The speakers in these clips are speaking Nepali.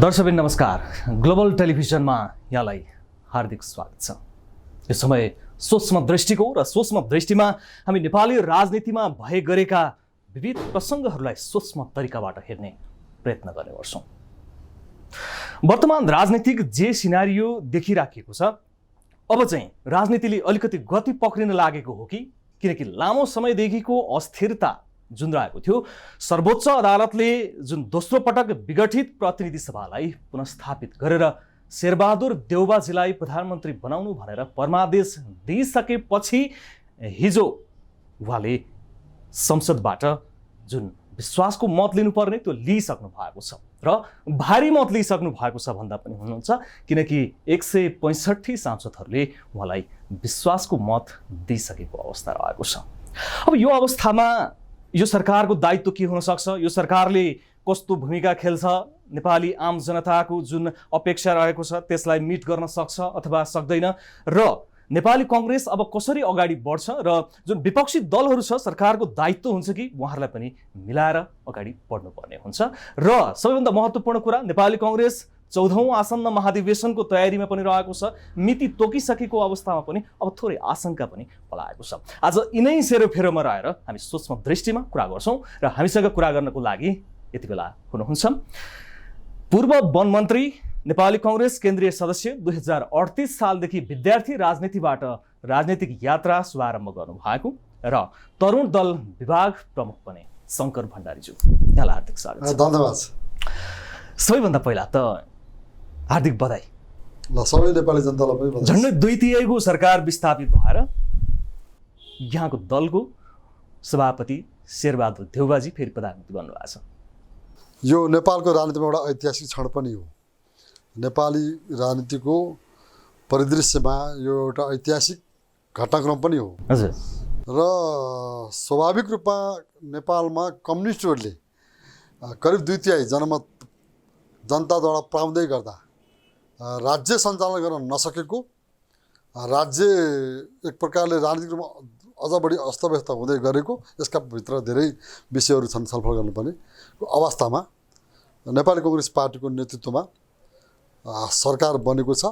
दर्शकबिन नमस्कार। ग्लोबल टेलिभिजनमा यहाँलाई हार्दिक स्वागत छ। यो समय सूक्ष्म दृष्टिको र सूक्ष्म दृष्टिमा हामी नेपाली राजनीतिमा भए गरेका विविध प्रसङ्गहरूलाई सूक्ष्म तरिकाबाट हेर्ने प्रयत्न गर्ने गर्छौँ। वर्तमान राजनीतिक जे सिनारियो देखिराखेको छ, अब चाहिँ राजनीतिले अलिकति गति पक्रिन लागेको हो कि किनकि लामो समयदेखिको अस्थिरता जुन रहेको थियो, सर्वोच्च अदालतले जुन दोस्रो पटक विगठित प्रतिनिधि सभालाई पुनर्स्थापित गरेर शेरबहादुर देउबाजीलाई प्रधानमन्त्री बनाउनु भनेर परमादेश दिइसकेपछि हिजो उहाँले संसदबाट जुन विश्वासको मत लिनुपर्ने त्यो लिइसक्नु भएको छ र भारी मत लिइसक्नु भएको छ भन्दा पनि हुनुहुन्छ, किनकि 165 सांसदहरूले उहाँलाई विश्वासको मत दिइसकेको अवस्था रहेको छ। अब यो अवस्थामा यो सरकारको दायित्व के हुन सक्छ, यो सरकारले कस्तो भूमिका खेल्छ, नेपाली आम जनताको जुन अपेक्षा रहेको छ त्यसलाई मिट गर्न सक्छ अथवा सक्दैन, र नेपाली कांग्रेस अब कसरी अगाडि बढ्छ र जुन विपक्षी दलहरू छ सरकारको दायित्व हुन्छ कि उहाँहरूलाई पनि मिलाएर अगाडि बढ्नुपर्ने हुन्छ। र सबैभन्दा महत्त्वपूर्ण कुरा, नेपाली कांग्रेस 14औं आसन्न महाधिवेशनको तयारीमा पनि रहेको छ। मिति तोकिसकेको अवस्थामा पनि अब थोरै आशंका पनि पलाएको छ। आज यिनै सेरोफेरोमा रहेर हामी सूक्ष्म दृष्टिमा कुरा गर्छौँ र हामीसँग कुरा गर्नको लागि यति बेला हुनुहुन्छ पूर्व वन मन्त्री, नेपाली कांग्रेस केन्द्रीय सदस्य, 2038 सालदेखि विद्यार्थी राजनीतिबाट राजनीतिक यात्रा शुभारम्भ गर्नुभएको र तरुण दल विभाग प्रमुख बने शङ्कर भण्डारीज्यू, यहाँलाई हार्दिक स्वागत छ। धन्यवाद। सबैभन्दा पहिला त हार्दिक बधाई। ल, सबै नेपाली जनतालाई पनि बधाई। झन्डै 2/3 सरकार विस्थापित भएर यहाँको दलको सभापति शेरबहादुर देउबाजी फेरि प्रधानमन्त्री बन्नुभएको छ। यो नेपालको राजनीतिमा एउटा ऐतिहासिक क्षण पनि हो। नेपाली राजनीतिको परिदृश्यमा यो एउटा ऐतिहासिक घटनाक्रम पनि हो। हजुर। र स्वाभाविक रूपमा नेपालमा कम्युनिस्टहरूले करिब 2/3 जनमत जनताद्वारा पाउँदै गर्दा राज्य सञ्चालन गर्न नसकेको, राज्य एक प्रकारले राजनीतिक रूपमा अझ बढी अस्तव्यस्त हुँदै गरेको, यसका भित्र धेरै विषयहरू छन् छलफल गर्नुपर्ने अवस्थामा नेपाली कांग्रेस पार्टीको नेतृत्वमा सरकार बनेको छ।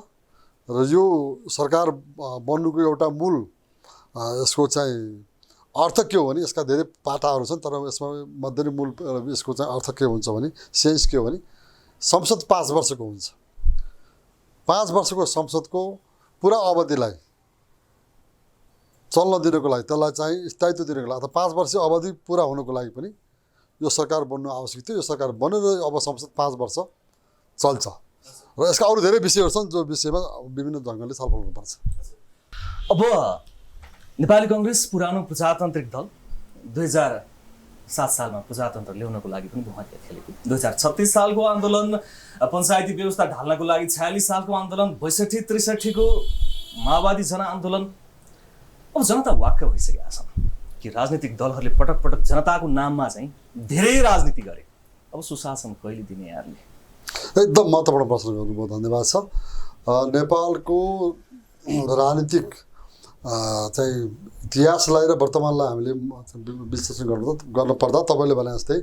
र यो सरकार बन्नुको एउटा मूल यसको चाहिँ अर्थ के हो भने, यसका धेरै पाटाहरू छन्, तर यसमा मध्ये मूल यसको चाहिँ अर्थ के हुन्छ भने, सेन्स के हो भने, संसद 5 वर्षको हुन्छ। 5 वर्षको संसदको पुरा अवधिलाई चल्न दिनको लागि, त्यसलाई चाहिँ स्थायित्व दिनको लागि, 5 वर्ष अवधि पुरा हुनको लागि पनि यो सरकार बन्नु आवश्यक थियो। यो सरकार बनेर अब संसद 5 वर्ष चल्छ र यसका अरू धेरै विषयहरू छन् जो विषयमा विभिन्न ढङ्गले छलफल गर्नुपर्छ। अब नेपाली कांग्रेस पुरानो प्रजातान्त्रिक दल, 2007 सालमा प्रजातन्त्र ल्याउनको लागि पनि भूमिका खेलेको, 2036 सालको आन्दोलन, पञ्चायती व्यवस्था ढाल्नको लागि 46 सालको आन्दोलन, 62-63 को माओवादी जनआन्दोलन। अब जनता वाक्क भइसकेका छन् कि राजनीतिक दलहरूले पटक पटक जनताको नाममा चाहिँ धेरै राजनीति गरे। अब सुशासन कहिले दिने यहाँले? एकदम महत्त्वपूर्ण प्रश्न गर्नुभयो, धन्यवाद छ। नेपालको राजनीतिक चाहिँ इतिहासलाई र वर्तमानलाई हामीले विश्लेषण गर्नुपर्दा तपाईँले भने जस्तै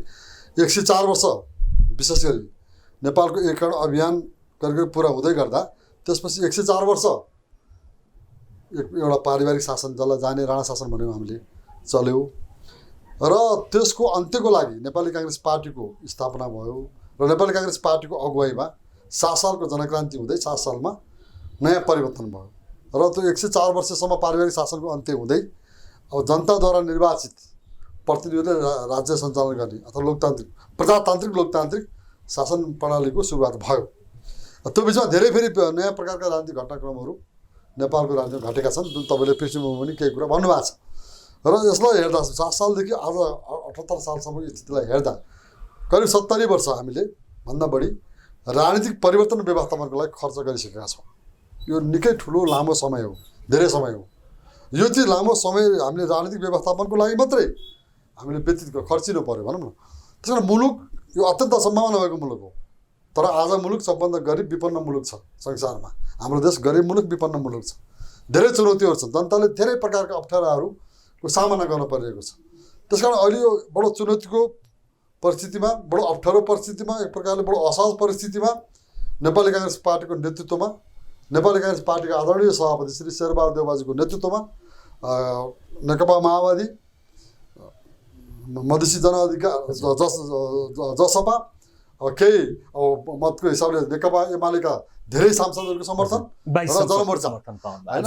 104 वर्ष विशेष गरी नेपालको एकीकरण अभियान गरेर पुरा हुँदै गर्दा त्यसपछि 104 वर्ष एउटा पारिवारिक शासन, जसलाई जाने राणा शासन भन्यौँ हामीले, चल्यो। र त्यसको अन्त्यको लागि नेपाली कांग्रेस पार्टीको स्थापना भयो र नेपाली कांग्रेस पार्टीको अगुवाईमा 7 सालको जनक्रान्ति हुँदै 7 सालमा नयाँ परिवर्तन भयो र त्यो 104 वर्षसम्म पारिवारिक शासनको अन्त्य हुँदै अब जनताद्वारा निर्वाचित प्रतिनिधिहरूले राज्य सञ्चालन गर्ने अथवा प्रजातान्त्रिक लोकतान्त्रिक शासन प्रणालीको सुरुवात भयो। त्यो बिचमा धेरै फेरि नयाँ प्रकारका राजनीतिक घटनाक्रमहरू नेपालको राजनीतिमा घटेका छन्, जुन तपाईँले पृष्ठभूमिमा पनि केही कुरा भन्नुभएको छ। र यसलाई हेर्दा 7 सालदेखि आज 78 सालसम्मको स्थितिलाई हेर्दा करिब 70 वर्ष हामीले भन्दा बढी राजनीतिक परिवर्तन व्यवस्थापनको लागि खर्च गरिसकेका छौँ। यो निकै ठुलो लामो समय हो, धेरै समय हो। यो चाहिँ लामो समय हामीले राजनीतिक व्यवस्थापनको लागि मात्रै हामीले व्यतीत खर्चिनु पर्यो भनौँ न। त्यस कारण मुलुक यो अत्यन्त सम्भावना भएको मुलुक हो, तर आज मुलुक सबभन्दा गरिब विपन्न मुलुक छ संसारमा। हाम्रो देश गरिब मुलुक, विपन्न मुलुक छ। धेरै चुनौतीहरू छन्, जनताले धेरै प्रकारका अप्ठ्याराहरूको सामना गर्न परिरहेको छ। त्यसकारण अहिले यो बडो चुनौतीको परिस्थितिमा, बडो अप्ठ्यारो परिस्थितिमा, एक प्रकारले बडो असहज परिस्थितिमा नेपाली काङ्ग्रेस पार्टीको नेतृत्वमा नेपाली काङ्ग्रेस पार्टीका आदरणीय सभापति श्री शेरबहादुर देउबाजीको नेतृत्वमा नेकपा माओवादी मधेसी जनअधिकार जसपा केही मतको हिसाबले नेकपा एमालेका धेरै सांसदहरूको समर्थन र जनमोर्चा होइन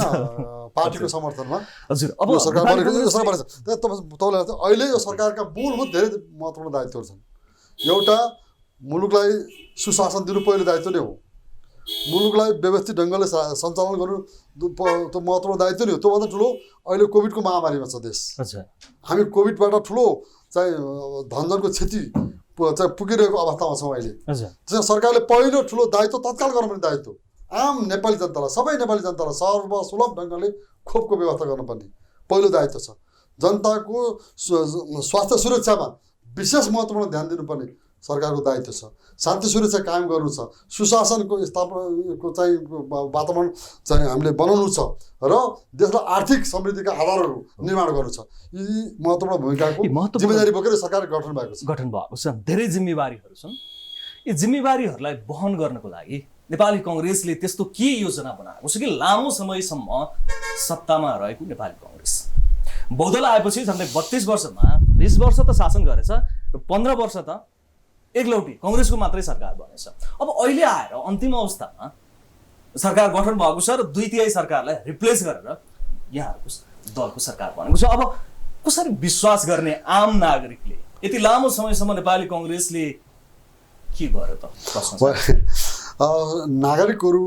पार्टीको समर्थनमा हजुर अब यो सरकार बनेको यो सरकार तपाईँलाई अहिले यो सरकारका मूलभूत धेरै महत्त्वपूर्ण दायित्वहरू छन्। एउटा मुलुकलाई सुशासन दिनु पहिलो दायित्व नै हो। मुलुकलाई व्यवस्थित ढङ्गले सञ्चालन गर्नु त्यो महत्त्वपूर्ण दायित्व नै हो। त्योभन्दा ठुलो अहिले कोभिडको महामारीमा छ देश। हामी कोभिडबाट ठुलो चाहिँ धनजनको क्षति चाहिँ पुगिरहेको अवस्थामा छौँ अहिले। त्यसमा सरकारले पहिलो ठुलो दायित्व तत्काल गर्नुपर्ने दायित्व आम नेपाली जनतालाई सबै नेपाली जनतालाई सर्वसुलभ ढङ्गले खोपको व्यवस्था गर्नुपर्ने पहिलो दायित्व छ। जनताको स्वास्थ्य सुरक्षामा विशेष महत्त्वपूर्ण ध्यान दिनुपर्ने सरकारको दायित्व छ। शान्ति सुरक्षा कायम गर्नु छ, सुशासनको स्थापनाको चाहिँ वातावरण चाहिँ हामीले बनाउनु छ र देशलाई आर्थिक समृद्धिका आधारहरू निर्माण गर्नु छ। यी महत्त्वपूर्ण भूमिकाको जिम्मेदारी बोकेर सरकार गठन भएको छ। धेरै जिम्मेवारीहरू छन्। यी जिम्मेवारीहरूलाई वहन गर्नको लागि नेपाली कङ्ग्रेसले त्यस्तो के योजना बनाएको छ कि लामो समयसम्म सत्तामा रहेको नेपाली कङ्ग्रेस बहुदल आएपछि झन्डै 32 वर्षमा 20 वर्ष त शासन गरेछ र 15 वर्ष त एकलौटी कङ्ग्रेसको मात्रै सरकार बनेछ। अब अहिले आएर अन्तिम अवस्थामा सरकार गठन भएको छ र 2/3 सरकारलाई रिप्लेस गरेर यहाँहरूको दलको सरकार बनेको छ। अब कसरी विश्वास गर्ने आम नागरिकले यति लामो समयसम्म नेपाली कङ्ग्रेसले के गर्यो त प्रश्न नागरिकहरू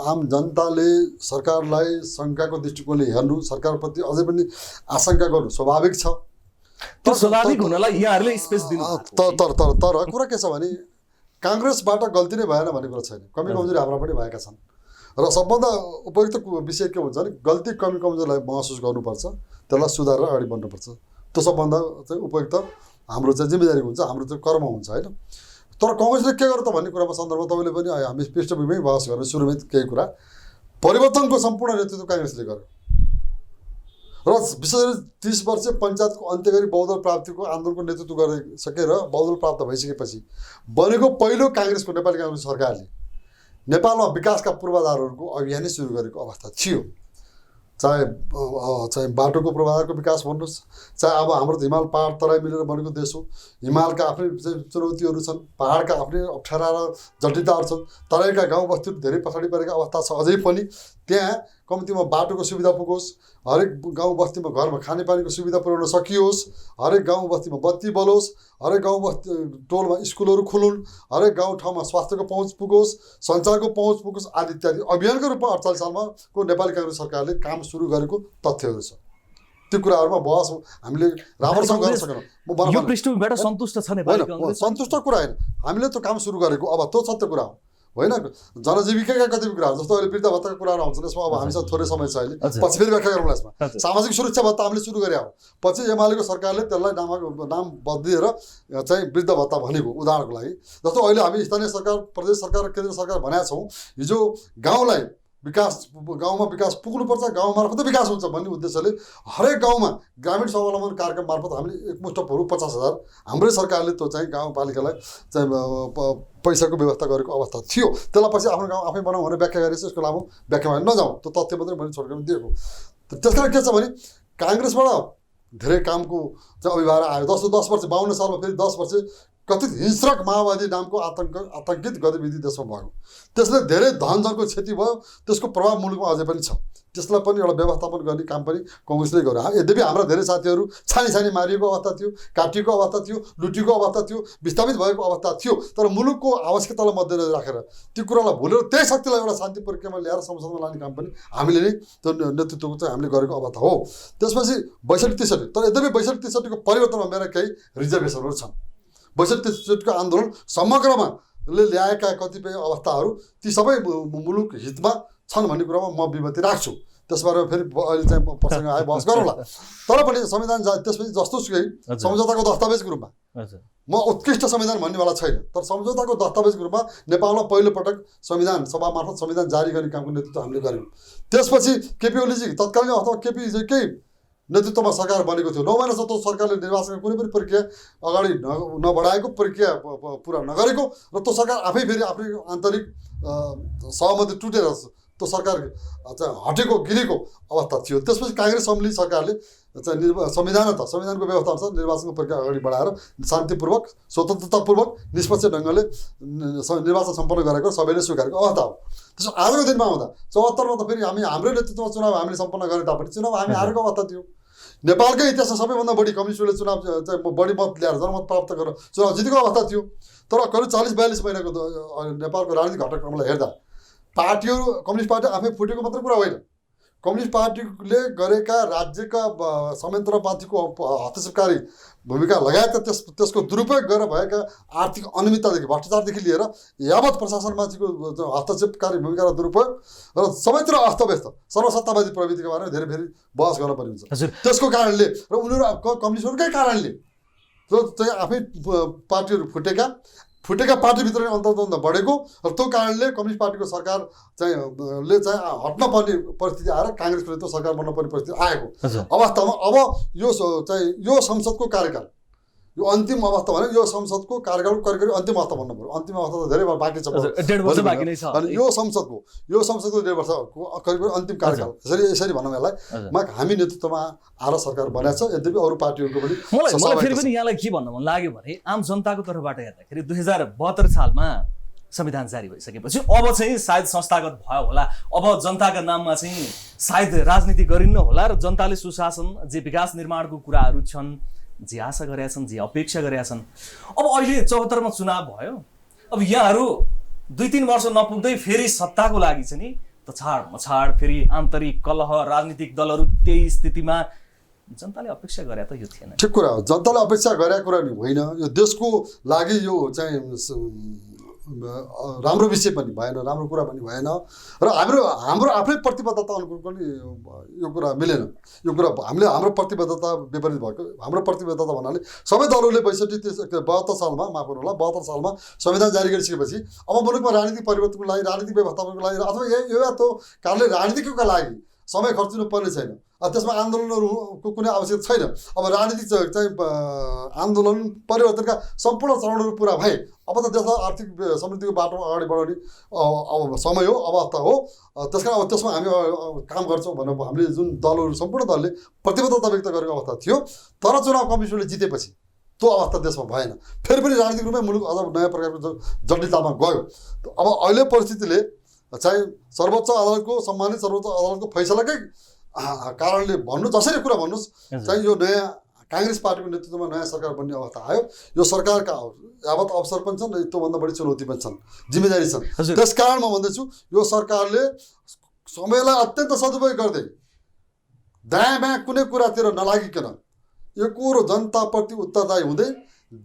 आम जनताले सरकारलाई शङ्काको दृष्टिकोणले हेर्नु, सरकारप्रति अझै पनि आशंका गर्नु स्वाभाविक छ। त्यो स्वाभाविक हुनलाई यहाँहरूले स्पेस दिनु। तर कुरा के छ भने काङ्ग्रेसबाट गल्ती नै भएन भन्ने कुरा छैन। कमी कमजोरी हाम्रा पनि भएका छन् र सबभन्दा उपयुक्त विषय के हुन्छ भने गल्ती कमी कमजोरीलाई महसुस गर्नुपर्छ, त्यसलाई सुधारेर अगाडि बढ्नुपर्छ। त्यो सबभन्दा चाहिँ उपयुक्त हाम्रो चाहिँ जिम्मेदारी हुन्छ, हाम्रो चाहिँ कर्म हुन्छ होइन। तर कङ्ग्रेसले के गर्यो त भन्ने कुरामा सन्दर्भमा तपाईँले पनि हामी पृष्ठभूमिमै बहस गर्ने सुरुमै केही कुरा परिवर्तनको सम्पूर्ण नेतृत्व काङ्ग्रेसले गर्यो र विशेष गरी 30 वर्ष पञ्चायतको अन्त्य गरी बहुदल प्राप्तिको आन्दोलनको नेतृत्व गरिसकेर बहुदल प्राप्त भइसकेपछि बनेको पहिलो काङ्ग्रेसको नेपाली काङ्ग्रेस सरकारले नेपालमा विकासका पूर्वाधारहरूको अभियानै सुरु गरेको अवस्था थियो। चाहे बाटोको पूर्वाधारको विकास भन्नुहोस्, चाहे अब हाम्रो हिमाल पहाड तराई मिलेर बनेको देश हो, हिमालका आफ्नै चुनौतीहरू छन्, पहाडका आफ्नै अप्ठ्यारा र जटिलताहरू छन्, तराईका गाउँ बस्तीहरू धेरै पछाडि परेका अवस्था छ अझै पनि। त्यहाँ कम्तीमा बाटोको सुविधा पुगोस्, हरेक गाउँ बस्तीमा घरमा खानेपानीको सुविधा पुर्याउन सकियोस्, हरेक गाउँ बस्तीमा बत्ती बलोस्, हरेक गाउँ बस्ती टोलमा स्कुलहरू खुलुन्, हरेक गाउँ ठाउँमा स्वास्थ्यको पहुँच पुगोस्, सञ्चारको पहुँच पुगोस् आदि इत्यादि अभियानको रूपमा 48 सालमा को नेपाली काङ्ग्रेस सरकारले काम सुरु गरेको तथ्यहरू छ। त्यो कुराहरूमा बहस हामीले राम्रोसँग गर्न सकेनौँ। यो पृष्ठभूमिबाट सन्तुष्ट छ नेपाली काङ्ग्रेस? सन्तुष्ट कुरा होइन, हामीले त्यो काम सुरु गरेको अब त्यो सत्य कुरा हो होइन। जनजीविकाका कतिपय कुराहरू जस्तो अहिले वृद्ध भत्ताको कुराहरू आउँछन्, यसमा अब हामीसँग थोरै समय छ अहिले, पछि फेरि व्याख्या गरौँला यसमा। सामाजिक सुरक्षा भत्ता हामीले सुरु गरे हो, पछि एमालेको सरकारले त्यसलाई नाम बदलिएर चाहिँ वृद्ध भत्ता भनेको उदाहरणको लागि। जस्तो अहिले हामी स्थानीय सरकार, प्रदेश सरकार र केन्द्र सरकार भनेका छौँ, हिजो गाउँलाई गाउँमा विकास पुग्नुपर्छ, गाउँ मार्फत विकास हुन्छ भन्ने उद्देश्यले हरेक गाउँमा ग्रामीण स्वावलम्बन कार्यक्रम मार्फत हामीले एकमुष्ट 50,000 हाम्रै सरकारले त्यो चाहिँ गाउँपालिकालाई चाहिँ पैसाको व्यवस्था गरेको अवस्था थियो। त्यसलाई पछि आफ्नो गाउँ आफै बनाउँ भनेर व्याख्या गरेपछि यसको लामो व्याख्यामा नजाउँ, त्यो तथ्य मात्रै मैले छोडेर दिएको। त्यस कारण के छ भने काङ्ग्रेसबाट धेरै कामको चाहिँ अभिभार आयो। 10 वर्ष 52 सालमा फेरि 10 वर्ष कथित हिंस्रक माओवादी नामको आतङ्कित गतिविधि देशमा भयो। त्यसले धेरै धनजनको क्षति भयो, त्यसको प्रभाव मुलुकमा अझै पनि छ। त्यसलाई पनि एउटा व्यवस्थापन गर्ने काम पनि कङ्ग्रेसले गर्यो। यद्यपि हाम्रा धेरै साथीहरू छानी मारिएको अवस्था थियो, काटिएको अवस्था थियो, लुटीको अवस्था थियो, विस्थापित भएको अवस्था थियो। तर मुलुकको आवश्यकतालाई मध्यनजर राखेर त्यो कुरालाई भुलेर त्यही शक्तिलाई एउटा शान्ति प्रक्रियामा ल्याएर संसदमा लाने काम पनि हामीले नै त्यो नेतृत्वको चाहिँ हामीले गरेको अवस्था हो। त्यसपछि 62-63, तर यद्यपि 62-63 को परिवर्तनमा मेरा केही रिजर्भेसनहरू छन्। 62-63 को आन्दोलन समग्रमा ल्याएका कतिपय अवस्थाहरू ती सबै मुलुक हितमा छन् भन्ने कुरामा म विमति राख्छु। त्यसबारे फेरि अहिले चाहिँ प्रसङ्ग आए बहस गरौँला। तर पनि संविधान त्यसपछि जस्तोसुकै सम्झौताको दस्तावेजको रूपमा म उत्कृष्ट संविधान भन्नेवाला छैन, तर सम्झौताको दस्तावेजको रूपमा नेपालमा पहिलोपटक संविधान सभा मार्फत संविधान जारी गर्ने कामको नेतृत्व हामीले गऱ्यौँ। त्यसपछि केपी ओलीजी तत्कालीन अवस्थामा केपी केही नेतृत्वमा सरकार बनेको थियो। 9 महिनासम्म सरकारले निर्वाचनको कुनै पनि प्रक्रिया अगाडि नबढाएको, प्रक्रिया पुरा नगरेको र त्यो सरकार आफै फेरि आफ्नै आन्तरिक सहमति टुटेर त्यो सरकार चाहिँ हटेको गिरेको अवस्था थियो। त्यसपछि काङ्ग्रेस सम्मिलित सरकारले चाहिँ संविधानको व्यवस्था अनुसार निर्वाचनको प्रक्रिया अगाडि बढाएर शान्तिपूर्वक स्वतन्त्रतापूर्वक निष्पक्ष ढङ्गले निर्वाचन सम्पन्न गरेको सबैले स्वीकारेको अवस्था हो। त्यसो आजको दिनमा आउँदा 74 मा त फेरि हाम्रो नेतृत्वमा चुनाव हामीले सम्पन्न गरे तापनि चुनाव हामी हारेको अवस्था थियो। नेपालकै इतिहासमा सबैभन्दा बढी कम्युनिस्टले चुनाव चाहिँ बढी मत ल्याएर जनमत प्राप्त गरेर चुनाव जितेको अवस्था थियो। तर करिब 40-42 महिनाको नेपालको राजनीतिक घटनाक्रमलाई हेर्दा पार्टीहरू, कम्युनिस्ट पार्टी आफै फुटेको मात्र कुरा होइन, कम्युनिस्ट पार्टीले गरेका राज्यका संयन्त्रमाथिको हस्तक्षेपकारी भूमिका लगायतका त्यसको दुरुपयोग गरेर भएका आर्थिक अनियमिततादेखि भ्रष्टाचारदेखि लिएर यावत प्रशासनमाथिको हस्तक्षेपकारी भूमिका र दुरुपयोग र सबैतिर अस्तव्यस्त सर्वसत्तावादी प्रवृत्तिको बारेमा धेरै फेरि बहस गर्न पर्ने हुन्छ। त्यसको कारणले र उनीहरू कम्युनिस्टहरूकै कारणले त्यो चाहिँ आफै पार्टीहरू फुटेका पार्टीभित्र नै अन्तर्द्वन्द बढेको र त्यो कारणले कम्युनिस्ट पार्टीको सरकार चाहिँ हट्न पर्ने परिस्थिति आएर काङ्ग्रेसले त्यो सरकार बन्न पर्ने परिस्थिति आएको अवस्थामा अब यो संसदको कार्यकाल, यो अन्तिम अवस्था भने यो संसदको कार्यकाल करिब अन्तिम अवस्था भन्नु पर्यो। अन्तिम अवस्था त धेरै बाँकी छ, 1.5 वर्ष बाँकी नै छ। अनि यो संसदको 1.5 वर्षको करिब अन्तिम कार्यकाल यसरी भनौँ यसलाई हामी नेतृत्वमा आएर सरकार बनाएको छ। यद्यपि अरू पार्टीहरूको पनि मलाई फेरि पनि यहाँलाई के भन्न मन लाग्यो भने आम जनताको तर्फबाट हेर्दाखेरि 2072 सालमा संविधान जारी भइसकेपछि अब चाहिँ सायद संस्थागत भयो होला, अब जनताका नाममा चाहिँ सायद राजनीति गरिन्न होला र जनताले सुशासन, जे विकास निर्माणको कुराहरू छन्, जे आशा गरेका छन्, जे अपेक्षा गरेका छन्, अब अहिले 74 मा चुनाव भयो। अब यहाँहरू 2-3 वर्ष नपुग्दै फेरि सत्ताको लागि चाहिँ नि तछाड मछाड फेरि आन्तरिक कलह, राजनीतिक दलहरू त्यही स्थितिमा, जनताले अपेक्षा गरे त यो थिएन। ठिक कुरा हो, जनताले अपेक्षा गरेका कुरा नि होइन। यो देशको लागि यो चाहिँ राम्रो विषय पनि भएन, राम्रो कुरा पनि भएन र हाम्रो आफ्नै प्रतिबद्धता अनुकूल पनि यो कुरा मिलेन। यो कुरा हाम्रो प्रतिबद्धता विपरीत भएको, हाम्रो प्रतिबद्धता भन्नाले सबै दलहरूले 72 सालमा माफ गर्नु होला 72 सालमा संविधान जारी गरिसकेपछि अब मुलुकमा राजनीतिक परिवर्तनको लागि, राजनीतिक व्यवस्थापनको लागि अथवा यो त्यो कारणले राजनीतिका लागि समय खर्चिनु पर्ने छैन, त्यसमा आन्दोलनहरूको कुनै आवश्यकता छैन। अब राजनीतिक चाहिँ आन्दोलन परिवर्तनका सम्पूर्ण चरणहरू पुरा भए अब त देशलाई आर्थिक समृद्धिको बाटोमा अगाडि बढाउने अब समय हो, अवस्था हो। त्यस कारण अब त्यसमा हामी काम गर्छौँ भनेर हामीले जुन दलहरू सम्पूर्ण दलले प्रतिबद्धता व्यक्त गरेको अवस्था थियो। तर चुनाव कमिसनले जितेपछि त्यो अवस्था देशमा भएन। फेरि पनि राजनीतिक रूपमै मुलुक अझ नयाँ प्रकारको जटिलतामा गयो। अब अहिले परिस्थितिले चाहिँ सर्वोच्च अदालतको सम्मानित सर्वोच्च अदालतको फैसलाकै कारणले भन्नु जसरी कुरा भन्नुहोस् चाहिँ यो नयाँ काङ्ग्रेस पार्टीको नेतृत्वमा नयाँ सरकार बन्ने अवस्था आयो। यो सरकारका यावत अवसर पनि छन् र त्योभन्दा बढी चुनौती पनि छन्, जिम्मेदारी छन्। त्यस कारण म भन्दैछु यो सरकारले समयलाई अत्यन्त सदुपयोग गर्दै दायाँ बायाँ कुनै कुरातिर नलागिकन एकोहोरो जनताप्रति उत्तरदायी हुँदै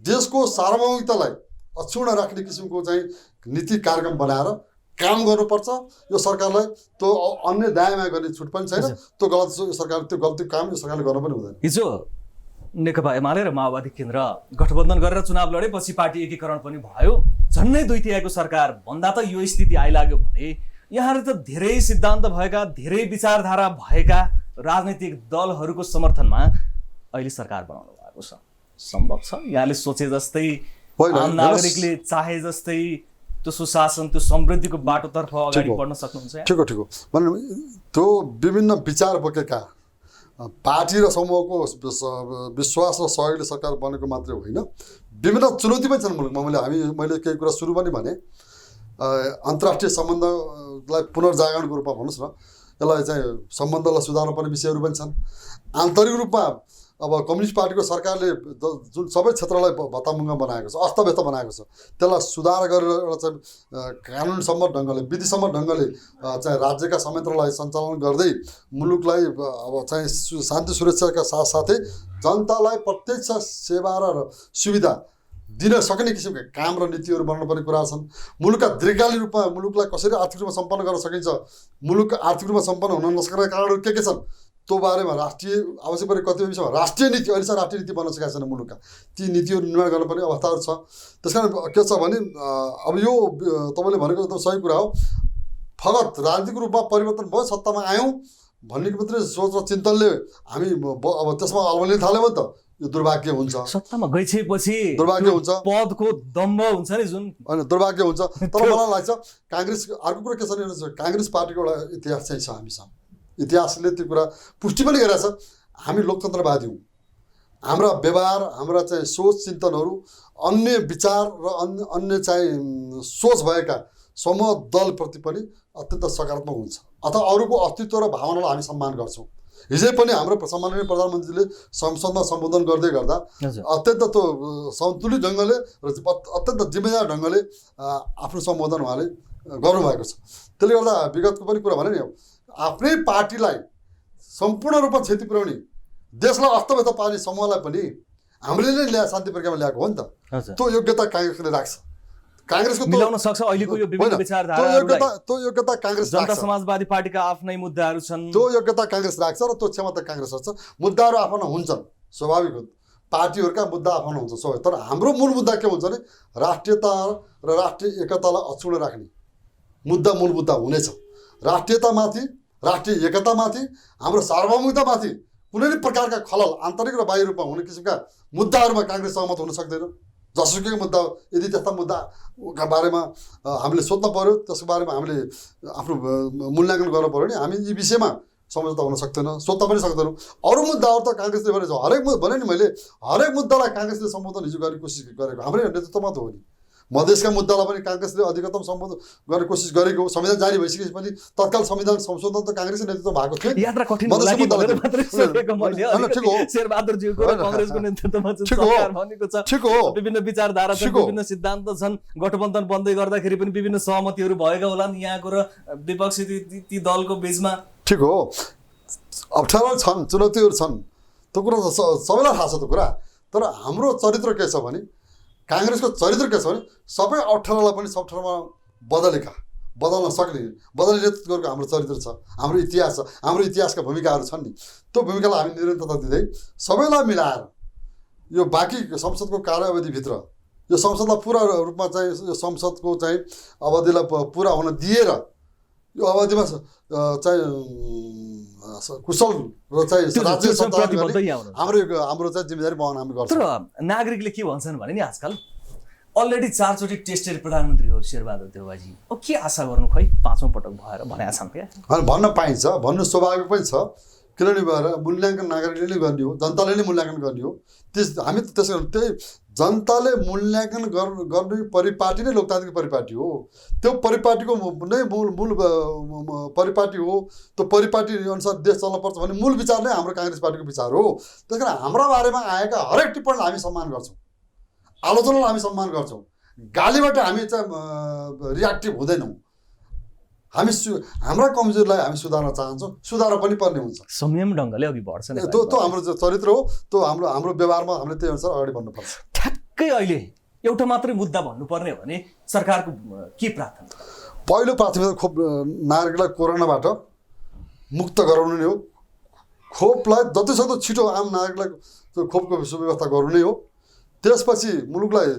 देशको सार्वभौमिकतालाई अक्षुण्ण राख्ने किसिमको चाहिँ नीति कार्यक्रम बनाएर काम गर्नुपर्छ। यो सरकारलाई त्यो अन्य दायाँमा गर्ने छुट पनि छैन। त्यो गलती काम यो सरकारले गर्न पनि हुँदैन। हिजो नेकपा एमाले र माओवादी केन्द्र गठबन्धन गरेर चुनाव लडेपछि पार्टी एकीकरण पनि भयो। झन्नै 2/3 सरकार भन्दा त यो स्थिति आइलाग्यो भने यहाँहरू त धेरै सिद्धान्त भएका, धेरै विचारधारा भएका राजनैतिक दलहरूको समर्थनमा अहिले सरकार बनाउनु भएको छ। सम्भव छ यहाँले सोचे जस्तै, आम नागरिकले चाहे जस्तै त्यो सुशासन, त्यो समृद्धिको बाटोतर्फ अगाडि बढ्न सक्नुहुन्छ? ठिक हो भने त्यो विभिन्न विचार बोकेका पार्टी र समूहको विश्वास र सहयोगले सरकार बनेको मात्रै होइन, विभिन्न चुनौती पनि छन् मुलुकमा। मैले केही कुरा सुरु पनि भने अन्तर्राष्ट्रिय सम्बन्धलाई पुनर्जागरणको रूपमा भन्नुहोस् न, यसलाई चाहिँ सम्बन्धलाई सुधार्नुपर्ने विषयहरू पनि छन्। आन्तरिक रूपमा अब कम्युनिस्ट पार्टीको सरकारले जुन सबै क्षेत्रलाई भत्तामुङ्गा बनाएको छ, अस्तव्यस्त बनाएको छ, त्यसलाई सुधार गरेर एउटा चाहिँ कानुनसम्मत ढङ्गले, विधिसम्मत ढङ्गले चाहिँ राज्यका संयन्त्रलाई सञ्चालन गर्दै मुलुकलाई अब चाहिँ शान्ति सुरक्षाका साथसाथै जनतालाई प्रत्यक्ष सेवा र सुविधा दिन सक्ने किसिमका काम र नीतिहरू बनाउनु पर्ने कुरा छन्। मुलुकका दीर्घकालीन रूपमा मुलुकलाई कसरी आर्थिक रूपमा सम्पन्न गर्न सकिन्छ, मुलुकका आर्थिक रूपमा सम्पन्न हुन नसक्ने कारणहरू के छन्, त्यो बारेमा राष्ट्रिय आवश्यक परे कतिपय विषयमा राष्ट्रिय नीति अहिलेसम्म राष्ट्रिय नीति बन्न सकेका छैन मुलुकका, ती नीतिहरू निर्माण गर्नुपर्ने अवस्थाहरू छ। त्यस कारण के छ भने अब यो तपाईँले भनेको एकदम सही कुरा हो। फगत राजनीतिक रूपमा परिवर्तन भयो, सत्तामा आयौँ, भन्ने मात्रै सोच र चिन्तनले हामी अब त्यसमा अल्मलिन थाल्यौँ भने त यो दुर्भाग्य हुन्छ। सत्तामा गइसकेपछि दुर्भाग्य हुन्छ, पदको दम्भ हुन्छ नि जुन, होइन दुर्भाग्य हुन्छ। तर मलाई लाग्छ काङ्ग्रेस, अर्को कुरा के छ भने काङ्ग्रेस पार्टीको एउटा इतिहास चाहिँ छ हामीसँग, इतिहासले त्यो कुरा पुष्टि पनि गरेको छ। हामी लोकतन्त्रवादी हौँ, हाम्रा व्यवहार, हाम्रा चाहिँ सोच चिन्तनहरू अन्य विचार र अन्य चाहिँ सोच भएका समूह दलप्रति पनि अत्यन्त सकारात्मक हुन्छ, अथवा अरूको अस्तित्व र भावनालाई हामी सम्मान गर्छौँ। हिजै पनि हाम्रो सम्माननीय प्रधानमन्त्रीले संसदमा सम्बोधन गर्दै गर्दा अत्यन्त त्यो सन्तुलित ढङ्गले र अत्यन्त जिम्मेदार ढङ्गले आफ्नो सम्बोधन उहाँले गर्नुभएको छ। त्यसले गर्दा विगतको पनि कुरा भने नि, आफ्नै पार्टीलाई सम्पूर्ण रूपमा क्षति पुर्याउने, देशलाई अस्तव्यस्त पार्ने समूहलाई पनि हामीले नै शान्ति प्रक्रियामा ल्याएको हो नि त। त्यो योग्यता काङ्ग्रेसले राख्छ, काङ्ग्रेसको मिलाउन सक्छ अहिलेको यो विभिन्न विचारधाराहरूलाई। त्यो योग्यता काङ्ग्रेस जनता समाजवादी पार्टीका आफ्नै मुद्दाहरू छन्, त्यो योग्यता काङ्ग्रेस राख्छ र त्यो क्षमता काङ्ग्रेस राख्छ। मुद्दाहरू आफ्ना हुन्छन्, स्वाभाविक हो, पार्टीहरूका मुद्दा आफ्ना हुन्छ स्वाभाविक। तर हाम्रो मूल मुद्दा के हुन्छ भने राष्ट्रियता र राष्ट्रिय एकतालाई अक्षुण्ण राख्ने मुद्दा मूल मुद्दा हुनेछ। राष्ट्रियतामाथि, राष्ट्रिय एकतामाथि, हाम्रो सार्वभौमिकतामाथि कुनै पनि प्रकारका खलल आन्तरिक र बाह्य रूपमा हुने किसिमका मुद्दाहरूमा काङ्ग्रेस सहमत हुन सक्दैन। जसुकैको मुद्दा यदि त्यस्ता मुद्दाका बारेमा हामीले सोध्न पर्यो, त्यसको बारेमा हामीले आफ्नो मूल्याङ्कन गर्नु पऱ्यो भने हामी यी विषयमा सम्झौता हुन सक्दैन, सोध्न पनि सक्दैनौँ। अरू मुद्दाहरू त काङ्ग्रेसले भनेको हरेक भने नि मैले हरेक मुद्दालाई काङ्ग्रेसले सम्बोधन हिजो गर्ने कोसिस गरेको हाम्रै नेतृत्वमा त हो नि। मधेसका मुद्दालाई पनि काङ्ग्रेसले अधिकतम सम्बोधन गर्ने कोसिस गरेको। संविधान जारी भइसकेपछि पनि तत्काल संविधान संशोधन त काङ्ग्रेसकै नेतृत्व भएको थियो। यात्रा कठिन लागि भनेर मात्रै सोचेको मैले। ठिक हो, शेरबहादुरज्यूको र काङ्ग्रेसको नेतृत्वमा जुन सरकार बनेको छ, ठिक हो, विभिन्न विचारधारा छन्, विभिन्न सिद्धान्त छन्, गठबन्धन बन्दै गर्दाखेरि पनि विभिन्न सहमतिहरू भएका होलान् यहाँको र विपक्षी ती दलको बीचमा। ठिक हो, अप्ठ्यारो छन्, चुनौतीहरू छन्, त्यो कुरा त सबैलाई थाहा छ त्यो कुरा। तर हाम्रो चरित्र के छ भने, काङ्ग्रेसको चरित्र के छ भने सबै अप्ठ्यारोलाई पनि सब ठाउँमा बदल्न सक्ने, बदल्ने नेतृत्व गरेको हाम्रो चरित्र छ, हाम्रो इतिहास छ, हाम्रो इतिहासका भूमिकाहरू छन् नि। त्यो भूमिकालाई हामी निरन्तरता दिँदै सबैलाई मिलाएर यो बाँकी संसदको कार्यावधिभित्र यो संसदलाई पुरा रूपमा चाहिँ यो संसदको चाहिँ अवधिलाई पुरा हुन दिएर यो अवधिमा चाहिँ कुशल र चाहिँ राज्य सञ्चालन गर्ने हाम्रो चाहिँ जिम्मेदारी वहन हामी गर्छौँ। तर नागरिकले के भन्छन् भने नि आजकल अलरेडी 4 चोटि टेस्टेड प्रधानमन्त्री हो शेरबहादुर देउवाजी, अब के आशा गर्नु, खै 5औं पटक भएर भनेका छन् क्या? भन्न पाइन्छ, भन्नु स्वाभाविक पनि छ, किनभने भएर मूल्याङ्कन नागरिकले नै गर्ने हो, जनताले नै मूल्याङ्कन गर्ने हो। हामी त्यसै गरी त्यही जनताले मूल्याङ्कन गर्ने परिपाटी नै लोकतान्त्रिक परिपाटी हो। त्यो परिपाटीको नै मूल परिपाटी हो। त्यो परिपाटी अनुसार देश चल्नुपर्छ भन्ने मूल विचार नै हाम्रो काङ्ग्रेस पार्टीको विचार हो। त्यस कारण हाम्रा बारेमा आएका हरेक टिप्पणीलाई हामी सम्मान गर्छौँ, आलोचनालाई हामी सम्मान गर्छौँ, गालीबाट हामी चाहिँ रियाक्टिभ हुँदैनौँ। हामी हाम्रा कमजोरीलाई हामी सुधार्न चाहन्छौँ, सुधार पनि पर्ने हुन्छ, संयम ढङ्गले अघि बढ्छ नि। त्यो हाम्रो चरित्र हो, त्यो हाम्रो व्यवहारमा हामीले त्यही अनुसार अगाडि बढ्नुपर्छ। ठ्याक्कै अहिले एउटा मात्रै मुद्दा भन्नुपर्ने हो भने सरकारको के प्राथमिकता? पहिलो प्राथमिकता खोप, नागरिकलाई कोरोनाबाट मुक्त गराउनु नै हो। खोपलाई जतिसक्दो छिटो आम नागरिकलाई त्यो खोपको सुव्यवस्था गर्नु नै हो। त्यसपछि मुलुकलाई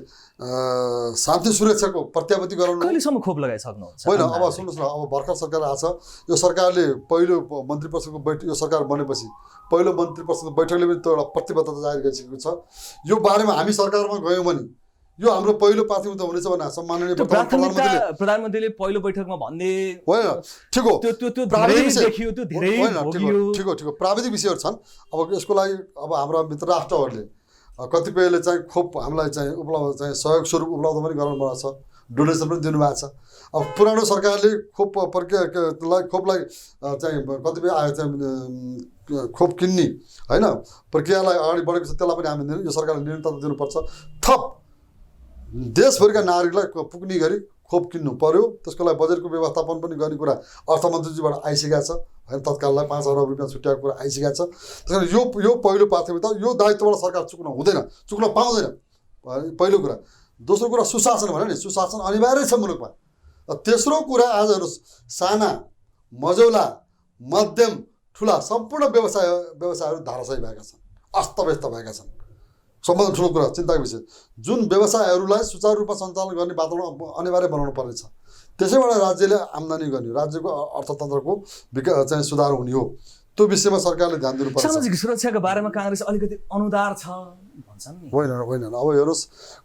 शान्ति सुरक्षाको प्रत्याभूति गराउनु। कहिलेसम्म खोप लगाइसक्नुहुन्छ? होइन, अब सुन्नुहोस् न, अब भर्खर सरकार आएको छ, यो सरकारले पहिलो मन्त्री परिषदको बैठक, यो सरकार बनेपछि पहिलो मन्त्री परिषदको बैठकले पनि त्यो एउटा प्रतिबद्धता जारी गरिसकेको छ। यो बारेमा हामी सरकारमा गयौँ भने यो हाम्रो पहिलो प्राथमिकता हुनेछ भने सम्माननीय प्रधानमन्त्रीले पहिलो बैठकमा भन्ने होइन। ठिक हो, त्यो प्राविधिक देखियो, त्यो धेरै ठिक हो, प्राविधिक विषयहरू छन्। अब यसको लागि अब हाम्रा मित्र राष्ट्रहरूले कतिपयले चाहिँ खोप हामीलाई चाहिँ उपलब्ध चाहिँ सहयोग स्वरूप उपलब्ध पनि गराउनु भएको छ, डोनेसन पनि दिनुभएको छ। अब पुरानो सरकारले खोपलाई चाहिँ कतिपय चाहिँ खोप किन्ने होइन प्रक्रियालाई अगाडि बढेको छ, त्यसलाई पनि हामी यो सरकारले निरन्तरता दिनुपर्छ। थप देशभरिका नागरिकलाई पुग्ने गरी खोप किन्नु पर्यो। त्यसको लागि बजेटको व्यवस्थापन पनि गर्ने कुरा अर्थमन्त्रीजीबाट आइसकेको छ होइन, तत्काललाई 5 अरब रुपियाँ छुट्याएको कुरा आइसकेको छ। त्यस कारण यो पहिलो प्राथमिकता, यो दायित्वबाट सरकार चुक्न पाउँदैन, पहिलो कुरा। दोस्रो कुरा सुशासन भने नि, सुशासन अनिवार्य छ मुलुकमा। तेस्रो कुरा आज हेर्नुहोस्, साना मझौला मध्यम ठुला सम्पूर्ण व्यवसायहरू धाराशायी भएका छन्, अस्तव्यस्त भएका छन्। सबभन्दा ठुलो कुरा चिन्ताको विषय, जुन व्यवसायहरूलाई सुचारू रूपमा सञ्चालन गर्ने वातावरण अनिवार्य बनाउनु पर्नेछ। त्यसैबाट राज्यले आम्दानी गर्ने हो, राज्यको अर्थतन्त्रको चाहिँ सुधार हुने हो। त्यो विषयमा सरकारले ध्यान दिनुपर्छ। सामाजिक सुरक्षाको बारेमा काङ्ग्रेस अलिकति अनुदार छ भन्छन् नि। होइन अब हेर्नुहोस्,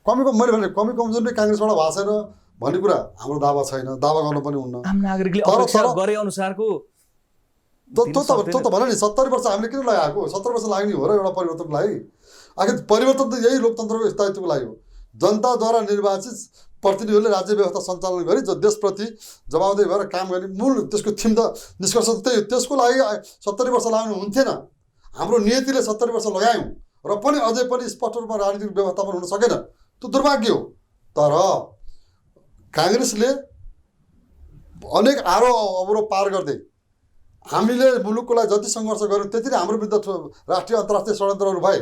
मैले भने कमी कमजोर नै काङ्ग्रेसबाट भएको छैन भन्ने कुरा हाम्रो दावा छैन, दावा गर्नु पनि हुन्न। आम नागरिकले अपेक्षा गरे अनुसारको त्यो त भने नि 70 वर्ष हामीले किन लगाएको, 70 वर्ष लाग्ने हो र एउटा परिवर्तनको लागि। आखिर परिवर्तन त यही लोकतन्त्रको स्थायित्वको लागि हो। जनताद्वारा निर्वाचित प्रतिनिधिहरूले राज्य व्यवस्था सञ्चालन गरी जो देशप्रति जवाबदेही भएर काम गर्ने मूल त्यसको थिम त निष्कर्ष त त्यही हो। त्यसको लागि 70 वर्ष लाग्नु हुन्थेन। हाम्रो नियतिले 70 वर्ष लगायौँ र पनि अझै पनि स्पष्ट रूपमा राजनीतिक व्यवस्थापन हुन सकेन। त्यो दुर्भाग्य हो। तर काङ्ग्रेसले अनेक अवरोध पार गर्दै हामीले मुलुकको लागि जति सङ्घर्ष गऱ्यौँ त्यति नै हाम्रो विरुद्ध राष्ट्रिय अन्तर्राष्ट्रिय षड्यन्त्रहरू भए।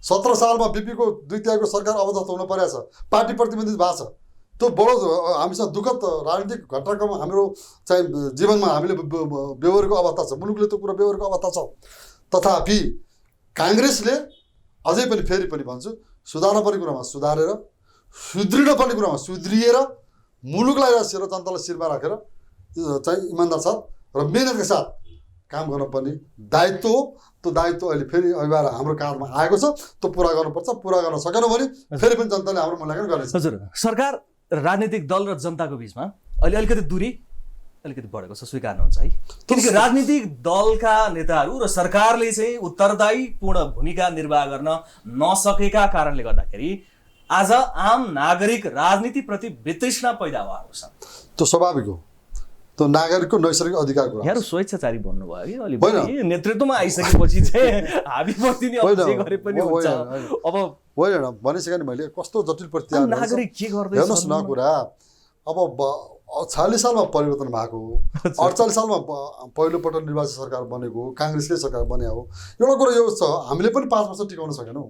17 सालमा बिपीको 2/3 सरकार अवदस्त हुन परेको छ, पार्टी प्रतिबन्धित भएको छ। त्यो बडो हामीसँग दुःखद राजनीतिक घटनाक्रम हाम्रो चाहिँ जीवनमा हामीले बेहोरेको अवस्था छ। मुलुकले त्यो कुरा बेहोरेको अवस्था छ। तथापि काङ्ग्रेसले अझै पनि फेरि पनि भन्छु, सुधार्नुपर्ने कुरामा सुधारेर, सुध्रिनुपर्ने कुरामा सुध्रिएर, मुलुकलाई र जनतालाई शिरमा राखेर चाहिँ इमान्दार साथ र मेहनतका साथ काम गर्नुपर्ने दायित्व हो। त्यो दायित्व अहिले फेरि अभिभार हाम्रो काँधमा आएको छ। त्यो पुरा गर्नुपर्छ। पुरा गर्न सकेन भने फेरि पनि जनताले हाम्रो मूल्याङ्कन गर्नेछ। हजुर, सरकार, राजनीतिक दल र जनताको बिचमा अहिले अलिकति दूरी अलिकति बढेको छ, स्वीकार्नुहुन्छ है? किनकि राजनीतिक दलका नेताहरू र सरकारले चाहिँ उत्तरदायीपूर्ण भूमिका निर्वाह गर्न नसकेका कारणले गर्दाखेरि आज आम नागरिक राजनीतिप्रति वितृष्णा पैदा भएको छ। त्यो स्वाभाविक हो। त्यो नागरिकको नैसर्गिक अधिकारको कुरा। यहाँहरू स्वेच्छाचारी भन्नुभयो कि अलि नेतृत्वमा आइसकेपछि चाहिँ हामी बस्दिने अझै गरे पनि हुन्छ। अब होइन भनिसकेँ नि मैले, कस्तो जटिल परिस्थिति नागरिक के गर्दै हेर्नुहोस् न कुरा। अब 46 सालमा परिवर्तन भएको, 48 सालमा पहिलोपटक निर्वाचित सरकार बनेको, काङ्ग्रेसकै सरकार बने हो। एउटा कुरो यो छ, हामीले पनि 5 वर्ष टिकाउन सकेनौँ।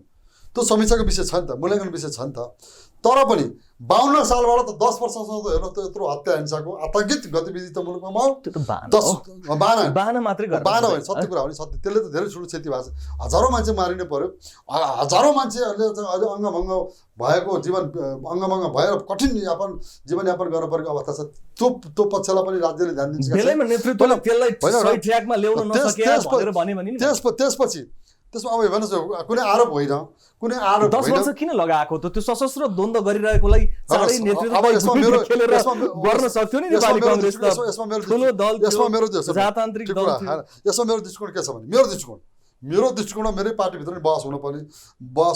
त्यो समीक्षाको विषय छ नि त, मूल्याङ्कन विषय छ नि त। तर पनि 52 सालबाट त 10 वर्षसम्म त हेर्नुहोस् त यत्रो हत्या हिंसाको आतङ्कित गतिविधि त मुलुकमा भयो। त्यो त बाहना मात्रै होइन, सत्य कुरा हो नि। सत्य त्यसले त धेरै ठुलो क्षति भएको छ। हजारौँ मान्छे मारिनु पर्यो। हजारौँ मान्छेहरूले अहिले अङ्गभङ्ग भएको जीवन अङ्गभङ्ग भएर कठिन जीवनयापन गर्न परेको अवस्था छ। त्यो पक्षलाई पनि राज्यले ध्यान दिन्छ। त्यसमा अब हेर्नुहोस्, कुनै आरोप होइन, कुनै आरोप 10 वर्ष किन लगाएको त? त्यो सशस्त्र द्वन्द्व गरिरहेकोलाई चाँडै नेतृत्व गर्न सक्थ्यो नि नेपाली काङ्ग्रेस त। ठुलो दल, प्रजातान्त्रिक दल। यसमा मेरो दृष्टिकोण के छ भने, मेरो दृष्टिकोणमा मेरै पार्टीभित्र नै बहस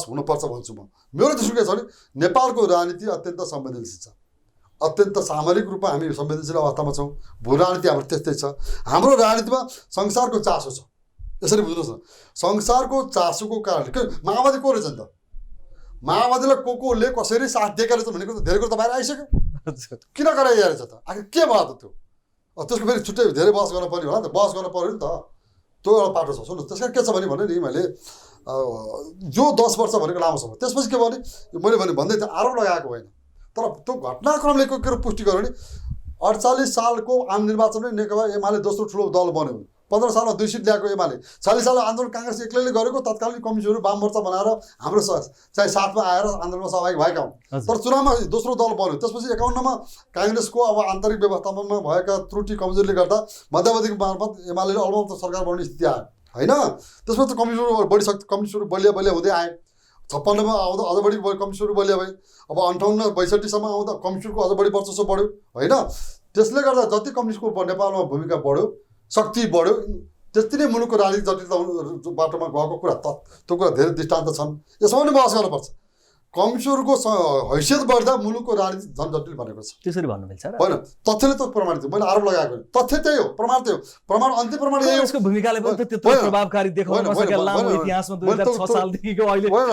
हुनुपर्छ भन्छु म। मेरो दृष्टिकोण के छ भने, नेपालको राजनीति अत्यन्त संवेदनशील छ। अत्यन्त सामरिक रूपमा हामी संवेदनशील अवस्थामा छौँ। भू राजनीति हाम्रो त्यस्तै छ। हाम्रो राजनीतिमा संसारको चासो छ। यसरी बुझ्नुहोस् न, संसारको चासोको कारणले माओवादी को रहेछ नि त? माओवादीलाई कोले कसरी साथ दिएका रहेछ भन्ने कुरो धेरै कुरो त बाहिर आइसक्यो। किन गराइएको रहेछ त? आखिर के भयो त त्यो? त्यसको फेरि छुट्टै धेरै बहस गर्न पर्ने होला नि त। बहस गर्न पऱ्यो नि त। त्यो एउटा पाटो छ। सुन्नुहोस्, त्यसमा के छ भने नि मैले जो 10 वर्ष भनेको लामो समय, त्यसपछि के भने मैले भन्दै थिएँ, आरोप लगाएको होइन। तर त्यो घटनाक्रमले के पुष्टि गर्यो भने 48 सालको आम निर्वाचनमै नेकपा एमाले दोस्रो ठुलो दल बन्यो। 15 सालमा 2 सिट ल्याएको एमाले। 40 सालमा आन्दोलन काङ्ग्रेस एक्लैले गरेको। तत्कालीन कम्युनिस्टहरू वाम मोर्चा बनाएर हाम्रो चाहिँ साथमा आएर आन्दोलनमा सहभागी भएका हुन्। तर चुनावमा दोस्रो दल बन्यो। त्यसपछि 51मा काङ्ग्रेसको अब आन्तरिक व्यवस्थापनमा भएका त्रुटि कमजोरीले गर्दा मध्यावधिको मार्फत एमाले अलमत सरकार बन्ने स्थिति आयो होइन। त्यसपछि त कम्युनिस्टहरू बलिया हुँदै आए। 56मा आउँदा अझ बढी कम्युनिस्टहरू बलिया भए। अब 58-62सम्म आउँदा कम्युनिस्टको अझ बढी वर्चस्व बढ्यो होइन। त्यसले गर्दा जति कम्युनिस्टको नेपालमा भूमिका बढ्यो, शक्ति बढ्यो, त्यति नै मुलुकको राजनीतिक जटिलता बाटोमा गएको कुरा त्यो कुरा धेरै दृष्टान्त छन्। यसमा पनि बहस गर्नुपर्छ। कम्युनिस्टहरूको हैसियत बढ्दा मुलुकको राजनीति झन् जटिल बनेको छ। त्यसरी भन्नु मिल्छ र? होइन, तथ्यले त प्रमाणित हो। मैले आरोप लगाएको तथ्य त्यही हो, प्रमाण त्यही हो। प्रमाण अन्तिम प्रमाण यही हो। यसको भूमिकाले पनि त त्यत्रो प्रभावकारी देखाउन नसकेको लामो इतिहासमा 2006 सालदेखिको अहिले होइन।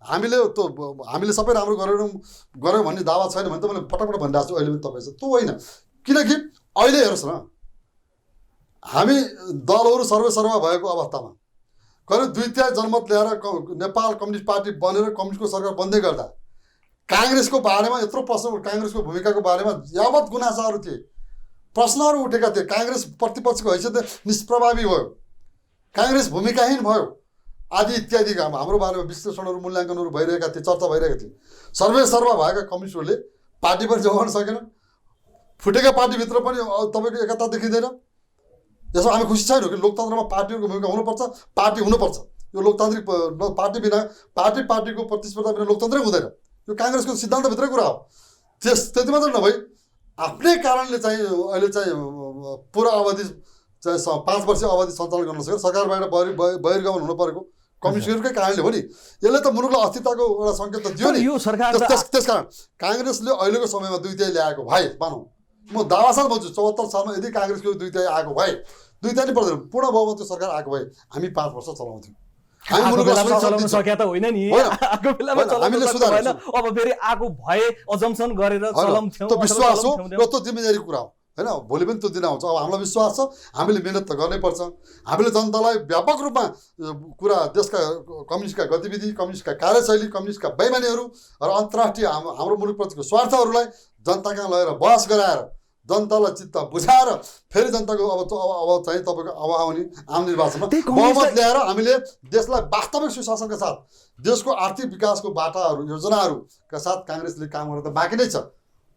हामीले सबै राम्रो गऱ्यौँ भन्ने दावा छैन भने त मैले पटक भनिरहेको छु। अहिले पनि तपाईँ त्यो होइन। किनकि अहिले हेर्नुहोस् न, हामी दलहरू सर्वेसर्वा भएको अवस्थामा करिब 2/3 जनमत ल्याएर नेपाल कम्युनिस्ट पार्टी बनेर कम्युनिस्टको सरकार बन्दै गर्दा काङ्ग्रेसको बारेमा यत्रो प्रश्न, काङ्ग्रेसको भूमिकाको बारेमा यावत गुनासाहरू थिए, प्रश्नहरू उठेका थिए। काङ्ग्रेस प्रतिपक्षको हैसियत निष्प्रभावी भयो, काङ्ग्रेस भूमिकाहीन भयो आदि इत्यादि हाम्रो बारेमा विश्लेषणहरू मूल्याङ्कनहरू भइरहेका थिए, चर्चा भइरहेका थिए। सर्वेसर्वा भएका कम्युनिस्टहरूले पार्टी पनि जोगाउन सकेन, फुटेका पार्टीभित्र पनि तपाईँको एकता देखिँदैन। यसमा हामी खुसी छैनौँ कि लोकतन्त्रमा पार्टीहरूको भूमिका हुनुपर्छ, पार्टी हुनुपर्छ। यो लोकतान्त्रिक पार्टी बिना पार्टीको प्रतिस्पर्धा बिना लोकतन्त्रै हुँदैन। यो काङ्ग्रेसको सिद्धान्तभित्रै कुरा हो। त्यति मात्र नभई आफ्नै कारणले चाहिँ अहिले चाहिँ पुरा अवधि चाहिँ 5 वर्ष अवधि सञ्चालन गर्न सकेर सरकारबाट बहिर्गमन हुनु परेको कम्युनिस्टकै कारणले हो नि। यसले त मुलुकलाई अस्थिरताको एउटा सङ्केत त दियो नि। यो सरकार त्यसकारण काङ्ग्रेसले अहिलेको समयमा 2/3 ल्याएको भए भनौँ, म दावासाथ भन्छु 74 सालमा यदि काङ्ग्रेसको 2/3 आएको भए 2/3 नै पर्दैन, पूर्ण बहुमतको सरकार आएको भए हामी 5 वर्ष चलाउँथ्यौँ। चलाउन सके त होइन नि, आएको बेलामा हामीले सुधार होइन, अब फेरि आएको भए अजम्सन गरेर चलाउँथ्यौँ। त्यो विश्वास हो र त्यो जिम्मेदारी कुरा हो होइन। भोलि पनि त्यो दिन आउँछ। अब हामीलाई विश्वास छ, हामीले मिहिनेत त गर्नै पर्छ। हामीले जनतालाई व्यापक रूपमा कुरा देशका कम्युनिस्टका गतिविधि, कम्युनिस्टका कार्यशैली, कम्युनिस्टका बेइमानीहरू र अन्तर्राष्ट्रिय हाम्रो मुलुकप्रतिको स्वार्थहरूलाई जनता कहाँ लगेर बहस गराएर जनतालाई चित्त बुझाएर फेरि जनताको अब चाहिँ तपाईँको अब आउने आम निर्वाचनमा बहुमत ल्याएर हामीले देशलाई वास्तविक सुशासनका साथ देशको आर्थिक विकासको बाटाहरू योजनाहरूका साथ काङ्ग्रेसले काम गर्न त बाँकी नै छ।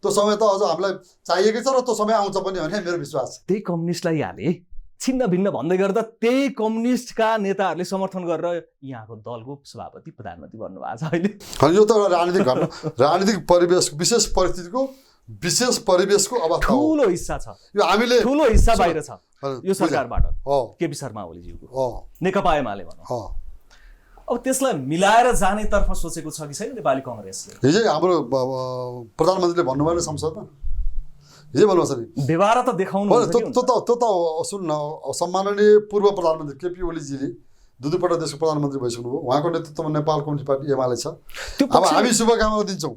त्यो समय त अझ हामीलाई चाहिएकै छ र त्यो समय आउँछ पनि भन्ने मेरो विश्वास छ। त्यही कम्युनिस्टलाई यहाँले छिन्न भिन्न भन्दै गर्दा त्यही कम्युनिस्टका नेताहरूले समर्थन गरेर यहाँको दलको सभापति प्रधानमन्त्री बन्नुभएको छ अहिले। यो त एउटा राजनीतिक परिवेश विशेष परिवेशको अवस्था हो। ठुलो हिस्सा छ यो हामीले ठुलो हिस्सा बाहिर छ यो सरकारबाट हो केपी शर्मा ओलीज्यूको हो नेकपा एमाले भनौँ। हो अब त्यसलाई मिलाएर जानेतर्फ सोचेको छ कि छैन नेपाली कङ्ग्रेसले? हिजै हाम्रो प्रधानमन्त्रीले भन्नुभयो नि संसदमा, हिजै भन्नुभएको छ नि व्यवहार त देखाउनु त्यो त सुन्न सम्माननीय पूर्व प्रधानमन्त्री केपी ओलीजीले दुईपल्ट देशको प्रधानमन्त्री भइसक्नुभयो। उहाँको नेतृत्वमा नेपाल कम्युनिस्ट पार्टी एमाले छ। अब हामी शुभकामना दिन्छौँ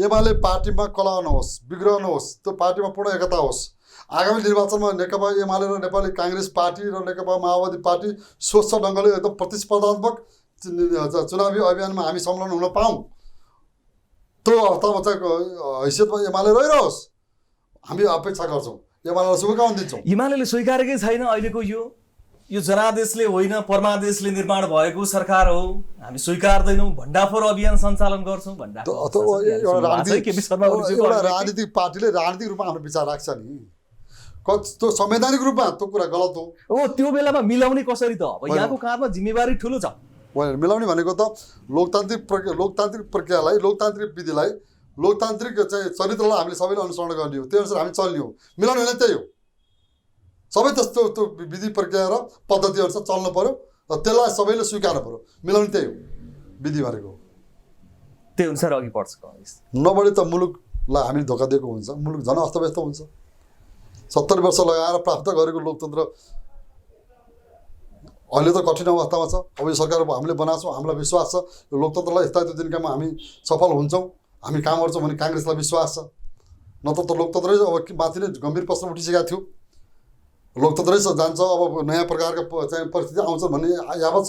एमाले पार्टीमा कलह नहोस्, विग्रह नहोस्, त्यो पार्टीमा पूर्ण एकता होस्। आगामी निर्वाचनमा नेकपा एमाले र नेपाली काङ्ग्रेस पार्टी र नेकपा माओवादी पार्टी स्वच्छ ढङ्गले एकदम प्रतिस्पर्धात्मक चुनावी अभियानमा हामी संलग्न हुन पाऊँ, त्यो अवस्थामा चाहिँ हैसियतमा एमाले रहिरहोस्, हामी अपेक्षा गर्छौँ। एमालेलाई शुभकामना दिन्छौँ। एमाले स्वीकारेकै छैन अहिलेको यो जनादेशले होइन परमादेशले निर्माण भएको सरकार हो, हामी स्वीकार्दैनौँ, भण्डाफोर अभियान सञ्चालन गर्छौँ। एउटा राजनीतिक पार्टीले राजनीतिक रूपमा हाम्रो विचार राख्छ नि, त्यो संवैधानिक रूपमा त्यो कुरा गलत हो। त्यो बेलामा मिलाउने कसरी त? अब यहाँको काँधमा जिम्मेवारी ठुलो छ। मिलाउने भनेको त लोकतान्त्रिक प्रक्रियालाई, लोकतान्त्रिक विधिलाई, लोकतान्त्रिक चाहिँ चरित्रलाई हामीले सबैले अनुसरण गर्ने हो, त्यही अनुसार हामी चल्ने हो। मिलाउने भने त्यही हो, सबै त्यस्तो त्यो विधि प्रक्रिया र पद्धति अनुसार चल्नु पऱ्यो र त्यसलाई सबैले स्वीकार्नु पऱ्यो। मिलाउने त्यही हो, विधि भनेको त्यही अनुसार अघि बढ्छ कङ्ग्रेस। नबढे त मुलुकलाई हामीले धोका दिएको हुन्छ, मुलुक झन् अस्तव्यस्त हुन्छ। 70 वर्ष लगाएर प्राप्त गरेको लोकतन्त्र अहिले त कठिन अवस्थामा छ। अब यो सरकार हामीले बनाएको छौँ, हामीलाई विश्वास छ यो लोकतन्त्रलाई स्थायित्व दिने काममा हामी सफल हुन्छौँ, हामी काम गर्छौँ भने काङ्ग्रेसलाई विश्वास छ। नत्र त लोकतन्त्रै अब माथि नै गम्भीर प्रश्न उठिसकेको थियो। लोकतन्त्रै जान्छ, अब नयाँ प्रकारका चाहिँ परिस्थिति आउँछ भन्ने यावत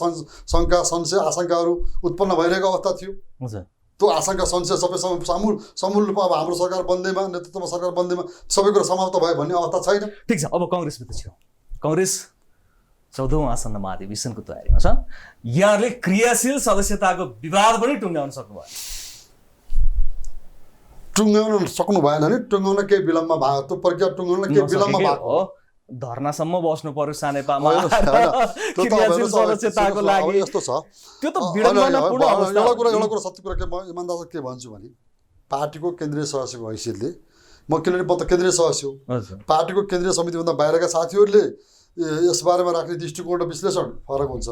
शङ्का संशय आशंकाहरू उत्पन्न भइरहेको अवस्था थियो। त्यो आशंका संशय सबै समूल रूपमा अब हाम्रो सरकार बन्दैमा, नेतृत्वमा सरकार बन्दैमा सबै कुरा समाप्त भयो भन्ने अवस्था छैन। ठिक छ, अब कङ्ग्रेसभित्र छ। कङ्ग्रेस 14औं आसन्न महाधिवेशनको तयारीमा छ। यहाँले क्रियाशील सदस्यताको विवाद पनि टुङ्ग्याउन सक्नुभयो? टुङ्ग्याउन सक्नु भएन नि, टुङ्ग्याउन केही विलम्बमा भएको, त्यो प्रक्रिया टुङ्ग्याउन केही विलम्बमा भएको। धर्नासम्म बस्नु पर्यो सानेपामा सदस्यताको लागि। यस्तो छ त्यो त विडम्बनापूर्ण अवस्था। एउटा कुरा सत्य कुरा म इमानदार के भन्छु भने पार्टीको केन्द्रीय सदस्यको हैसियतले म किनभने म त केन्द्रीय सदस्य हो, पार्टीको केन्द्रीय समितिभन्दा बाहिरका साथीहरूले यसबारेमा राख्ने दृष्टिकोण र विश्लेषण फरक हुन्छ।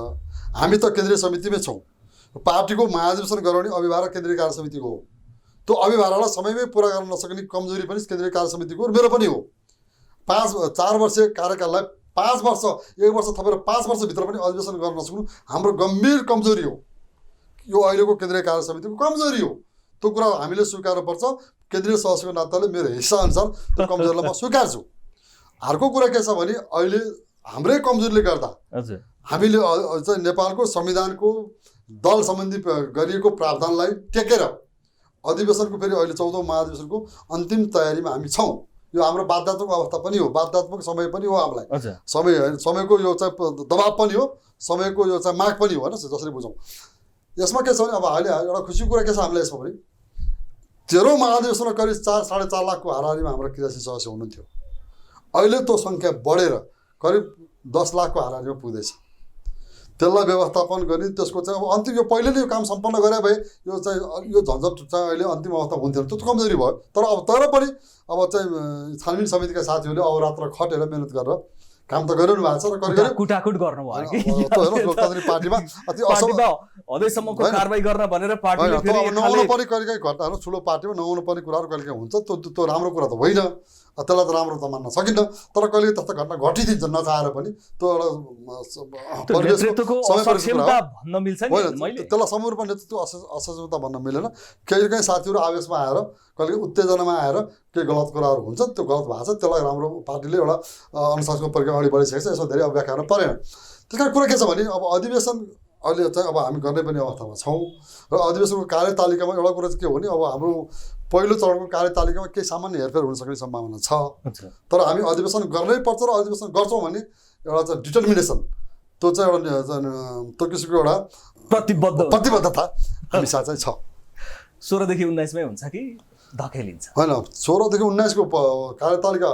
हामी त केन्द्रीय समितिमै छौँ। पार्टीको महाधिवेशन गराउने अभिभावक केन्द्रीय कार्य समितिको हो। त्यो अभिभावकलाई समयमै पुरा गर्न नसक्ने कमजोरी पनि केन्द्रीय कार्य समितिको मेरो पनि हो। 4 वर्षीय कार्यकाललाई 5 वर्ष 1 वर्ष थपेर 5 वर्षभित्र पनि अधिवेशन गर्न नसक्नु हाम्रो गम्भीर कमजोरी हो। यो अहिलेको केन्द्रीय कार्य समितिको कमजोरी हो। त्यो कुरा हामीले स्वीकार्नुपर्छ। केन्द्रीय सदस्यको नाताले मेरो हिस्सा अनुसार त्यो कमजोरीलाई म स्वीकार्छु। अर्को कुरा के छ भने अहिले हाम्रै कमजोरीले गर्दा हामीले चाहिँ नेपालको संविधानको दल सम्बन्धी गरिएको प्रावधानलाई टेकेर अधिवेशनको फेरि अहिले 14औं महाधिवेशनको अन्तिम तयारीमा हामी छौँ। यो हाम्रो बाध्यात्मक अवस्था पनि हो, बाध्यात्मक समय पनि हो हामीलाई। समयको यो चाहिँ दबाब पनि हो, समयको यो चाहिँ माग पनि हो होइन, जसरी बुझौँ। यसमा के छ भने अब अहिले एउटा खुसीको कुरा के छ हामीलाई यसमा भने 13औं महाधिवेशनमा करिब 4-4.5 लाखको हाराहारीमा हाम्रो क्रियाशील सदस्य हुनुहुन्थ्यो। अहिले त्यो सङ्ख्या बढेर करिब 10 लाखको हाराहारीमा पुग्दैछ। त्यसलाई व्यवस्थापन गर्ने त्यसको चाहिँ अब अन्तिम यो पहिले नै यो काम सम्पन्न गरे भए यो चाहिँ यो झन्झट चाहिँ अहिले अन्तिम अवस्था हुन्थेन। त्यो कमजोरी भयो। तर पनि अब चाहिँ छानबिन समितिका साथीहरूले अहोरात्र खटेर मेहनत गरेर काम त गरिरहनु भएको छ र करिब कुटाकुट गर्नुभयो कि लोकतान्त्रिक पार्टीमा अति असम हदैसम्मको कारबाही गर्न भनेर पार्टीले फेरि नआउनु पर्ने कहिलेकाहीँ घटनाहरू ठुलो पार्टीमा नआउनु पर्ने कुराहरू कहिलेकाहीँ हुन्छ। त्यो राम्रो कुरा त होइन, त्यसलाई त राम्रो त मान्न सकिन्न। तर कहिले त्यस्तो घटना घटिदिन्छ नचाहेर पनि। त्यो एउटा नेतृत्वको असक्षमता भन्न मिल्छ नि मैले। त्यसलाई सम्पूर्ण रूपमा नेतृत्व असक्षमता भन्न मिलेन। कहिलेकाहीँ साथीहरू आवेशमा आएर कहिले उत्तेजनामा आएर केही गलत कुराहरू हुन्छ, त्यो गलत भएको छ, त्यसलाई राम्रो पार्टीले एउटा अनुशासनको प्रक्रिया अगाडि बढिसकेको छ। यसमा धेरै अब व्याख्या परेन। त्यस कारण कुरा के छ भने अब अधिवेशन अहिले चाहिँ अब हामी गर्ने पनि अवस्थामा छौँ र अधिवेशनको कार्यतालिकामा एउटा कुरा चाहिँ के हो भने अब हाम्रो पहिलो चरणको कार्यतालिकामा केही सामान्य हेरफेर हुन सक्ने सम्भावना छ। तर हामी अधिवेशन गर्नै पर्छ र अधिवेशन गर्छौँ भने एउटा चाहिँ डिटर्मिनेसन, त्यो चाहिँ एउटा त्यो किसिमको एउटा प्रतिबद्धता हामी साथ चाहिँ छ। 16 देखि 19 मै हुन्छ कि धकेलिन्छ? होइन, 16 देखि 19 को कार्यतालिका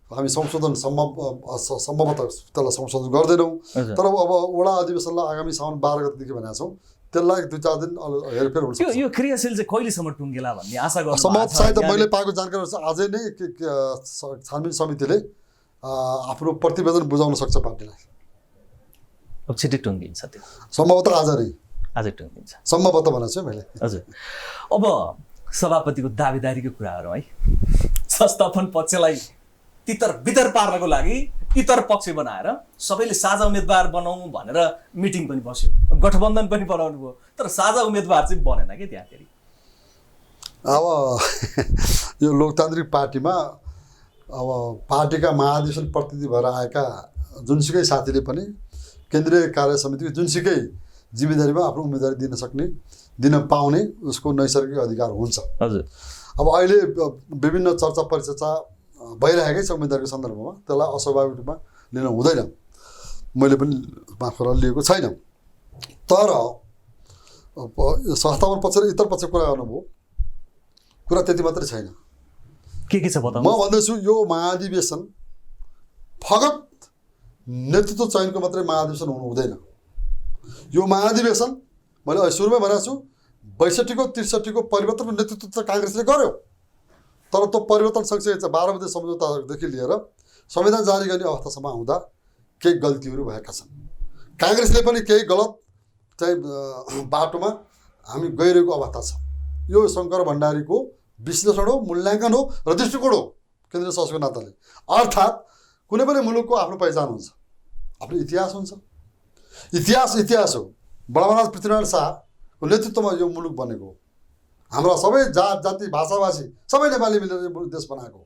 हामी संशोधन सम्भवतः त्यसलाई संशोधन गर्दैनौँ। तर अब वडा अधिवेशनलाई आगामी साउन 12 गतेदेखि भनेका छौँ। त्यसलाई 2-4 दिन हेरफेर हुन्छ। यो क्रियाशील चाहिँ कहिलेसम्म टुङ्गेला भन्ने आशा गर्नु? सम्भवतः सायद मैले पाएको जानकारी आजै नै छानबिन समितिले आफ्नो प्रतिवेदन बुझाउन सक्छ पार्टीलाई। अब छिटै टुङ्गिन्छ त्यो? सम्भवतः आजै टुङ्गिन्छ सम्भवतः भनेको छु मैले। हजुर, अब सभापतिको दावेदारीको कुराहरू है, संस्थापन पक्षलाई तितर बितर पार्नको लागि इतर पक्ष बनाएर सबैले साझा उम्मेदवार बनाउँ भनेर मिटिङ पनि बस्यो, गठबन्धन पनि बनाउनु भयो, तर साझा उम्मेदवार चाहिँ बनेन कि त्यहाँखेरि। अब यो लोकतान्त्रिक पार्टीमा अब पार्टीका महाधिवेशन प्रतिनिधि भएर आएका जुनसुकै साथीले पनि केन्द्रीय कार्य समितिको जुनसुकै जिम्मेदारीमा आफ्नो उम्मेदवारी दिन सक्ने, दिन पाउने उसको नैसर्गिक अधिकार हुन्छ। हजुर, अब अहिले विभिन्न चर्चा परिचर्चा भइरहेकै छ उम्मेदवारीको सन्दर्भमा, त्यसलाई अस्वाभाविक रूपमा लिन हुँदैन। मैले पनि माफरा लिएको छैन। तर संस्थापन पक्ष र इतर पक्ष कुरा गर्नुभयो, कुरा त्यति मात्रै छैन। के छ बताउनु? म भन्दैछु यो महाधिवेशन फगत नेतृत्व चयनको मात्रै महाधिवेशन हुनु हुँदैन। यो महाधिवेशन मैले अहिले सुरुमै भनेको छु, 62 को 63 को परिवर्तनको नेतृत्व त काङ्ग्रेसले गर्यो। तर त्यो परिवर्तन सँगसँगै 12 बुँदे सम्झौतादेखि लिएर संविधान जारी गर्ने अवस्थासम्म आउँदा केही गल्तीहरू भएका छन्। काङ्ग्रेसले पनि केही गलत चाहिँ बाटोमा हामी गइरहेको अवस्था छ। यो शङ्कर भण्डारीको विश्लेषण हो, मूल्याङ्कन हो र दृष्टिकोण हो केन्द्रीय संसदको नाताले। अर्थात् कुनै पनि मुलुकको आफ्नो पहिचान हुन्छ, आफ्नो इतिहास हुन्छ। इतिहास हो। बडामहाराज पृथ्वीनारायण शाहको नेतृत्वमा यो मुलुक बनेको हो। हाम्रा सबै जात जाति भाषाभाषी सबै नेपाली मिलेर देश बनाएको।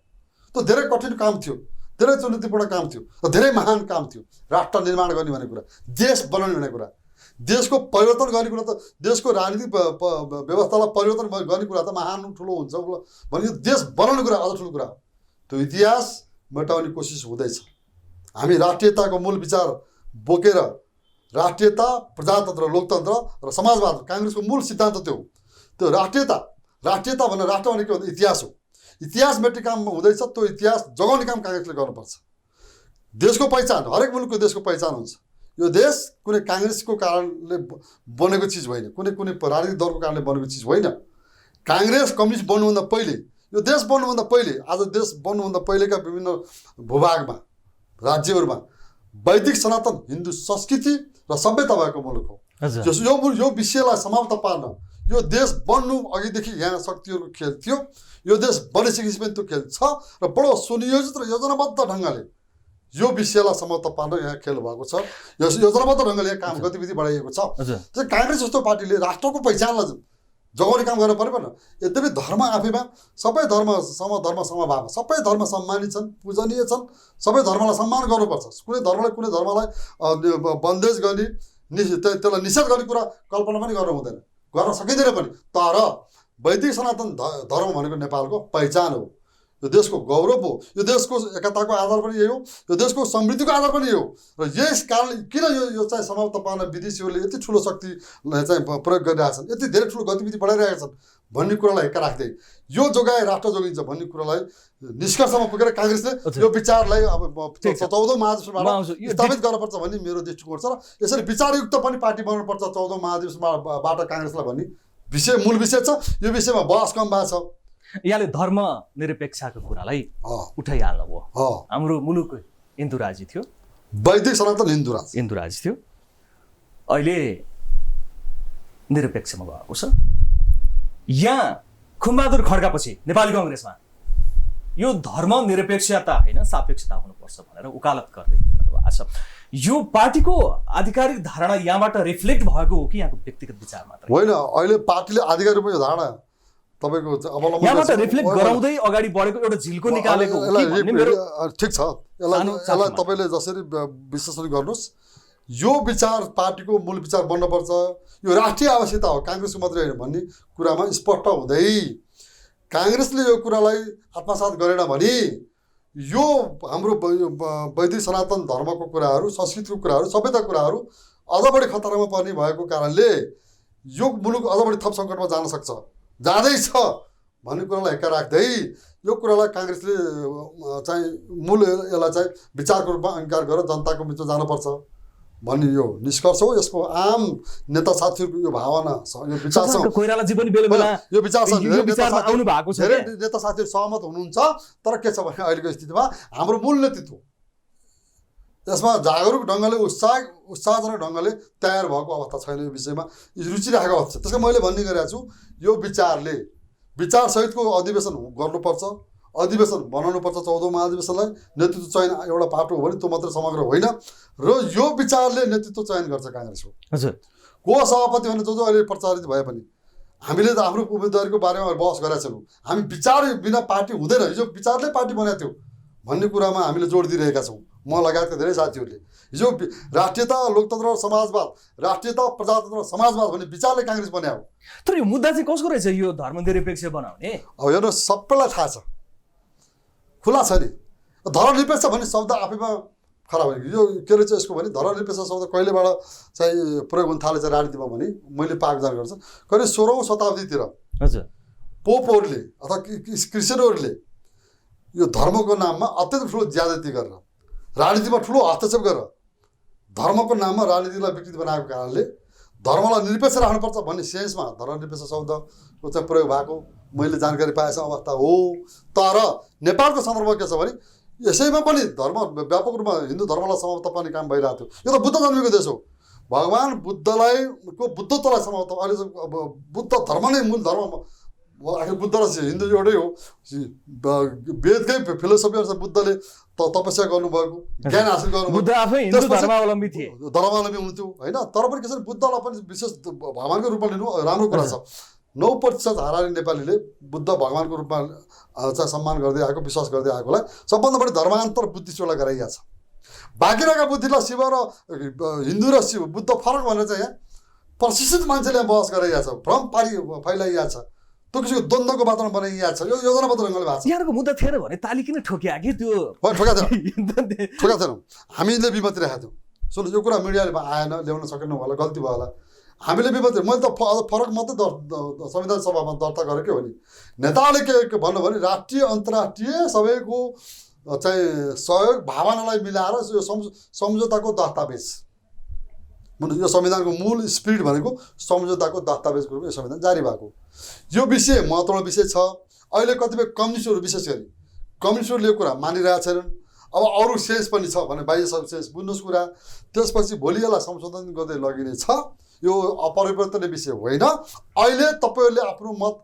त्यो धेरै कठिन काम थियो, धेरै चुनौतीपूर्ण काम थियो र धेरै महान काम थियो। राष्ट्र निर्माण गर्ने भन्ने कुरा, देश बनाउने भन्ने कुरा, देशको परिवर्तन गर्ने कुरा, त देशको राजनीतिक व्यवस्थालाई परिवर्तन गर्ने कुरा त महान ठुलो हुन्छ भने यो देश बनाउने कुरा अझ ठुलो कुरा हो। त्यो इतिहास मेटाउने कोसिस हुँदैछ। हामी राष्ट्रियताको मूल विचार बोकेर राष्ट्रियता, प्रजातन्त्र, लोकतन्त्र र समाजवाद काङ्ग्रेसको मूल सिद्धान्त त्यो राष्ट्रियता भनेर राष्ट्र भनेको के भन्दा इतिहास हो। इतिहास मेट्ने काम हुँदैछ। त्यो इतिहास जगाउने काम काङ्ग्रेसले गर्नुपर्छ। देशको पहिचान, हरेक मुलुकको देशको पहिचान हुन्छ। यो देश कुनै काङ्ग्रेसको कारणले बनेको चिज होइन, कुनै राजनीतिक दलको कारणले बनेको चिज होइन। काङ्ग्रेस कम्युनिस्ट बन्नुभन्दा पहिले, यो देश बन्नुभन्दा पहिले, आज देश बन्नुभन्दा पहिलेका विभिन्न भूभागमा, राज्यहरूमा वैदिक सनातन हिन्दू संस्कृति र सभ्यता भएको मुलुक हो। यो विषयलाई समाप्त पार्न यो देश बन्नु अघिदेखि यहाँ शक्तिहरूको खेल थियो। यो देश बनिसकेपछि पनि त्यो खेल छ र बडो सुनियोजित र योजनाबद्ध ढङ्गले यो विषयलाई समाप्त पार्न यहाँ खेल भएको छ। यो योजनाबद्ध ढङ्गले यहाँ काम गतिविधि बढाइएको छ। त्यसै काङ्ग्रेस जस्तो पार्टीले राष्ट्रको पहिचानलाई जगाउने काम गर्नु पर्यो। यद्यपि धर्म आफैमा सबै धर्म समभाव, सबै धर्म सम्मानित छन्, पूजनीय छन्। सबै धर्मलाई सम्मान गर्नुपर्छ। कुनै धर्मलाई बन्देज गर्ने, त्यसलाई निषेध गर्ने कुरा कल्पना पनि गर्नु हुँदैन, गर्न सकिँदैन पनि। तर वैदिक सनातन धर्म भनेको नेपालको पहिचान हो। यो देशको गौरव हो, यो देशको एकताको आधार पनि यही हो, यो देशको समृद्धिको आधार पनि यही हो। र यस कारण किन यो चाहिँ समाप्त पार्न विदेशीहरूले यति ठुलो शक्तिलाई चाहिँ प्रयोग गरिरहेछन्, यति धेरै ठुलो गतिविधि बढाइरहेका छन् भन्ने कुरालाई हेक्का राख्दै यो जोगाए राष्ट्र जोगिन्छ भन्ने कुरालाई निष्कर्षमा पुगेर काङ्ग्रेसले यो विचारलाई अब 14औं महाधिवेशनबाट स्थापित गर्नुपर्छ भन्ने मेरो दृष्टिकोण छ। र यसरी विचारयुक्त पनि पार्टी बनाउनुपर्छ 14औं महाधिवेशनबाट काङ्ग्रेसलाई भन्ने विषय मूल विषय छ। यो विषयमा बहस कम भएको छ। यहाँले धर्म निरपेक्षताको कुरालाई उठाइहाल्नुभयो। हाम्रो मुलुक हिन्दू थियो, वैदिक सनातन हिन्दू राज थियो, अहिले निरपेक्षमा गएको छ। यहाँ खुमबहादुर खड्कापछि नेपाली कङ्ग्रेसमा यो धर्म निरपेक्षता होइन सापेक्षता हुनुपर्छ भनेर उकालत गर्दै भएको छ। यो पार्टीको आधिकारिक धारणा यहाँबाट रिफ्लेक्ट भएको हो कि यहाँको व्यक्तिगत विचार मात्र होइन? अहिले पार्टीले आधिकारिक रूपमा यो धारणा तपाईँको यहाँबाट रिफ्लेक्ट गराउँदै अगाडि बढेको एउटा झिल्को निकालेको हो कि भन्ने मेरो ठिक छ। यसलाई तपाईँले जसरी विश्लेषण गर्नुहोस्, यो विचार पार्टीको मूल विचार बन्नुपर्छ, यो राष्ट्रिय आवश्यकता हो, काङ्ग्रेसको मात्रै होइन भन्ने कुरामा स्पष्ट हुँदै काङ्ग्रेसले यो कुरालाई आत्मसात गरेन भने यो हाम्रो वैदिक सनातन धर्मको कुराहरू, संस्कृतिको कुराहरू, सभ्यताको कुराहरू अझ बढी खतरामा पर्ने भएको कारणले यो मुलुक अझ बढी थप सङ्कटमा जान सक्छ, जाँदैछ भन्ने कुरालाई हेक्का राख्दै यो कुरालाई काङ्ग्रेसले चाहिँ मूल यसलाई चाहिँ विचारको रूपमा अंगीकार गरेर जनताको बिचमा जानुपर्छ भन्ने यो निष्कर्ष हो। यसको आम नेता साथीहरूको यो भावना छ, यो विचार छ। कोइरालाजी पनि बेला बेला यो विचार छ, आउनु भएको छ, धेरै नेता साथीहरू सहमत हुनुहुन्छ। तर के छ भने अहिलेको स्थितिमा हाम्रो मूल नेतृत्व यसमा जागरुक ढङ्गले उत्साहजनक ढङ्गले तयार भएको अवस्था छैन। यो विषयमा रुचि राखेको अवस्था छ। त्यसको मैले भन्ने गरेको छु, यो विचारसहितको अधिवेशन गर्नुपर्छ, अधिवेशन बनाउनुपर्छ। 14औं महाधिवेशनलाई नेतृत्व चयन एउटा पाटो हो भने त्यो मात्र समग्र होइन। र यो विचारले नेतृत्व चयन गर्छ काङ्ग्रेसको। हजुर, को सभापति भने जो अहिले प्रचारित भए पनि हामीले त हाम्रो उम्मेदवारीको बारेमा बहस गरेका छौँ। हामी विचार बिना पार्टी हुँदैन, हिजो विचारले पार्टी बनाएको थियो भन्ने कुरामा हामीले जोड दिइरहेका छौँ, म लगायतका धेरै साथीहरूले। हिजो राष्ट्रियता, लोकतन्त्र र समाजवाद, राष्ट्रियता, प्रजातन्त्र र समाजवाद भन्ने विचारले काङ्ग्रेस बनायो। तर यो मुद्दा चाहिँ कसको रहेछ यो धर्मनिरपेक्ष बनाउने? अब हेर्नु, सबैलाई थाहा छ, खुला छ नि। धर्मनिरपेक्ष भन्ने शब्द आफैमा खराब हो। यो के रहेछ यसको भने धर्मनिरपेक्ष शब्द कहिलेबाट चाहिँ प्रयोग हुन थालेछ राजनीतिमा भने मैले पाएको जानकारी छ। करिब 16औं शताब्दीतिर हजुर पोपहरूले अथवा क्रिस्चियनहरूले यो धर्मको नाममा अत्यन्त ठुलो ज्यादती गरेर राजनीतिमा ठुलो हस्तक्षेप गरेर धर्मको नाममा राजनीतिलाई विकृत बनाएको कारणले धर्मलाई निरपेक्ष राख्नुपर्छ भन्ने सेन्समा धर्मनिरपेक्ष शब्दको चाहिँ प्रयोग भएको मैले जानकारी पाएछ अवस्था हो। तर नेपालको सन्दर्भमा के छ भने यसैमा पनि धर्म व्यापक रूपमा हिन्दू धर्मलाई समाप्त पार्ने काम भइरहेको थियो। यो त बुद्ध जन्मेको देश हो। भगवान बुद्धत्वलाई समाप्त, अहिले बुद्ध धर्म नै मूल धर्म, आखिर बुद्ध र हिन्दू एउटै हो। वेदकै फिलोसफी अनुसार बुद्धले तपस्या गर्नुभएको, ज्ञान हासिल गर्नुभयो। बुद्ध आफै हिन्दू धर्मावलम्बी थिए, धर्मावलम्बी हुनुहुन्थ्यो होइन। तर पनि के छ, बुद्धलाई पनि विशेष भगवानको रूपमा लिनु राम्रो कुरा छ। 9% हाराहारी नेपालीले बुद्ध भगवानको रूपमा चाहिँ सम्मान गर्दै आएको, विश्वास गर्दै आएकोलाई सबभन्दा बढी धर्मान्तर बुद्धिस्टलाई गराइएको छ। बाँकी रहेका बुद्धिलाई शिव र हिन्दू र शिव बुद्ध फरक भनेर चाहिँ यहाँ प्रशिक्षित मान्छेले बहस गराइएको छ, भ्रम फैलाइएको छ, त्यो किसिमको द्वन्द्वको वातावरण बनाइएको छ। यो योजनाबद्ध ढङ्गले भएको छ। यहाँको मुद्दा थिएन भने ताली किन ठोकिया कि त्यो ठोका थिएन, हामीले विमति राखेको थियौँ। सुन्नु, यो कुरा मिडियाले आएन, ल्याउन सकेनौँ होला, गल्ती भयो होला। हामीले विमति, मैले त फरक मात्रै संविधान सभामा दर्ता गरेकै हो नि। नेताले के भन्नु भने राष्ट्रिय अन्तर्राष्ट्रिय सबैको चाहिँ सहयोग भावनालाई मिलाएर यो सम्झौताको दस्तावेज, यो संविधानको मूल स्पिरिट भनेको सम्झौताको दस्तावेजको रूपमा यो संविधान जारी भएको। यो विषय महत्त्वपूर्ण विषय छ। अहिले कतिपय कम्युनिस्टहरू विशेष गरी कम्युनिस्टहरूले यो कुरा मानिरहेका छैनन्। अब अरू सेन्स पनि छ भने बाह्य सेन्स बुझ्नुहोस् कुरा। त्यसपछि भोलि यसलाई संशोधन गर्दै लगिने छ। यो अपरिवर्तनीय विषय होइन। अहिले तपाईँहरूले आफ्नो मत,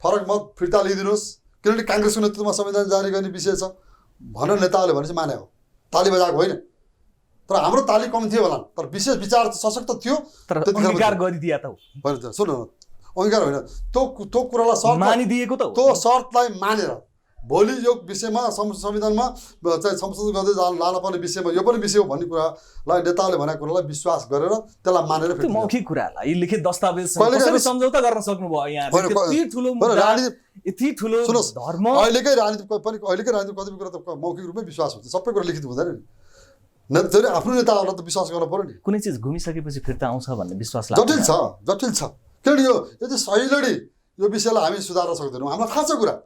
फरक मत फिर्ता लिइदिनुहोस्, किनभने काङ्ग्रेसको नेतृत्वमा संविधान जारी गर्ने विषय छ भनेर नेताहरूले भनेपछि माने हो, ताली बजाएको होइन। तर हाम्रो ताली कम थियो होला, तर विशेष विचार सशक्त थियो। तर अंगीकार गरिदिया त सुन, अंगीकार होइन, त्यो कुरालाई शर्त मानिदिएको त, त्यो शर्तलाई मानेर भोलि यो विषयमा संविधानमा चाहिँ संशोधन गर्दै लान पर्ने विषयमा यो पनि विषय हो भन्ने कुरालाई नेताले भनेको कुरालाई विश्वास गरेर त्यसलाई मानेर त्यो मौखिक कुरालाई लिखित दस्तावेज कसरी सम्झौता गर्न सक्नुभयो यहाँ यति ठुलो धर्म अहिलेकै राजनीति कतिपय कुरा त मौखिक रूपमै विश्वास हुन्छ सबै कुरा लिखित हुँदैन नि फेरि आफ्नो नेताहरूलाई त विश्वास गर्नु पर्यो नि कुनै चिज घुमिसकेपछि फिर्ता आउँछ भन्ने विश्वास जटिल छ किनभने यो यति सहिलडी यो विषयलाई हामी सुधार्न सक्दैनौँ हामीलाई थाहा छ कुरा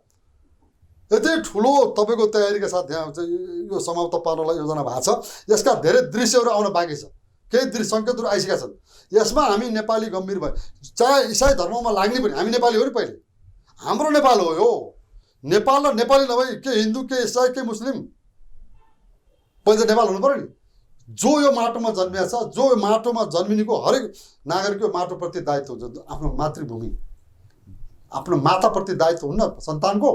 यति ठुलो तपाईँको तयारीका साथ यहाँ चाहिँ यो समाप्त पार्नलाई योजना भएको छ यसका धेरै दृश्यहरू आउन बाँकी छ केही सङ्केतहरू आइसकेका छन् यसमा हामी नेपाली गम्भीर भयो चाहे इसाई धर्ममा लाग्ने पनि हामी नेपाली हो नि पहिले हाम्रो नेपाल हो यो नेपाल र नेपाली नभई के हिन्दू के इसाई के मुस्लिम पहिले नेपाल हुनु पऱ्यो नि जो यो माटोमा जन्मिया छ जो यो माटोमा जन्मिनेको हरेक नागरिकको माटोप्रति दायित्व हुन्छ आफ्नो मातृभूमि आफ्नो माताप्रति दायित्व हुन्न सन्तानको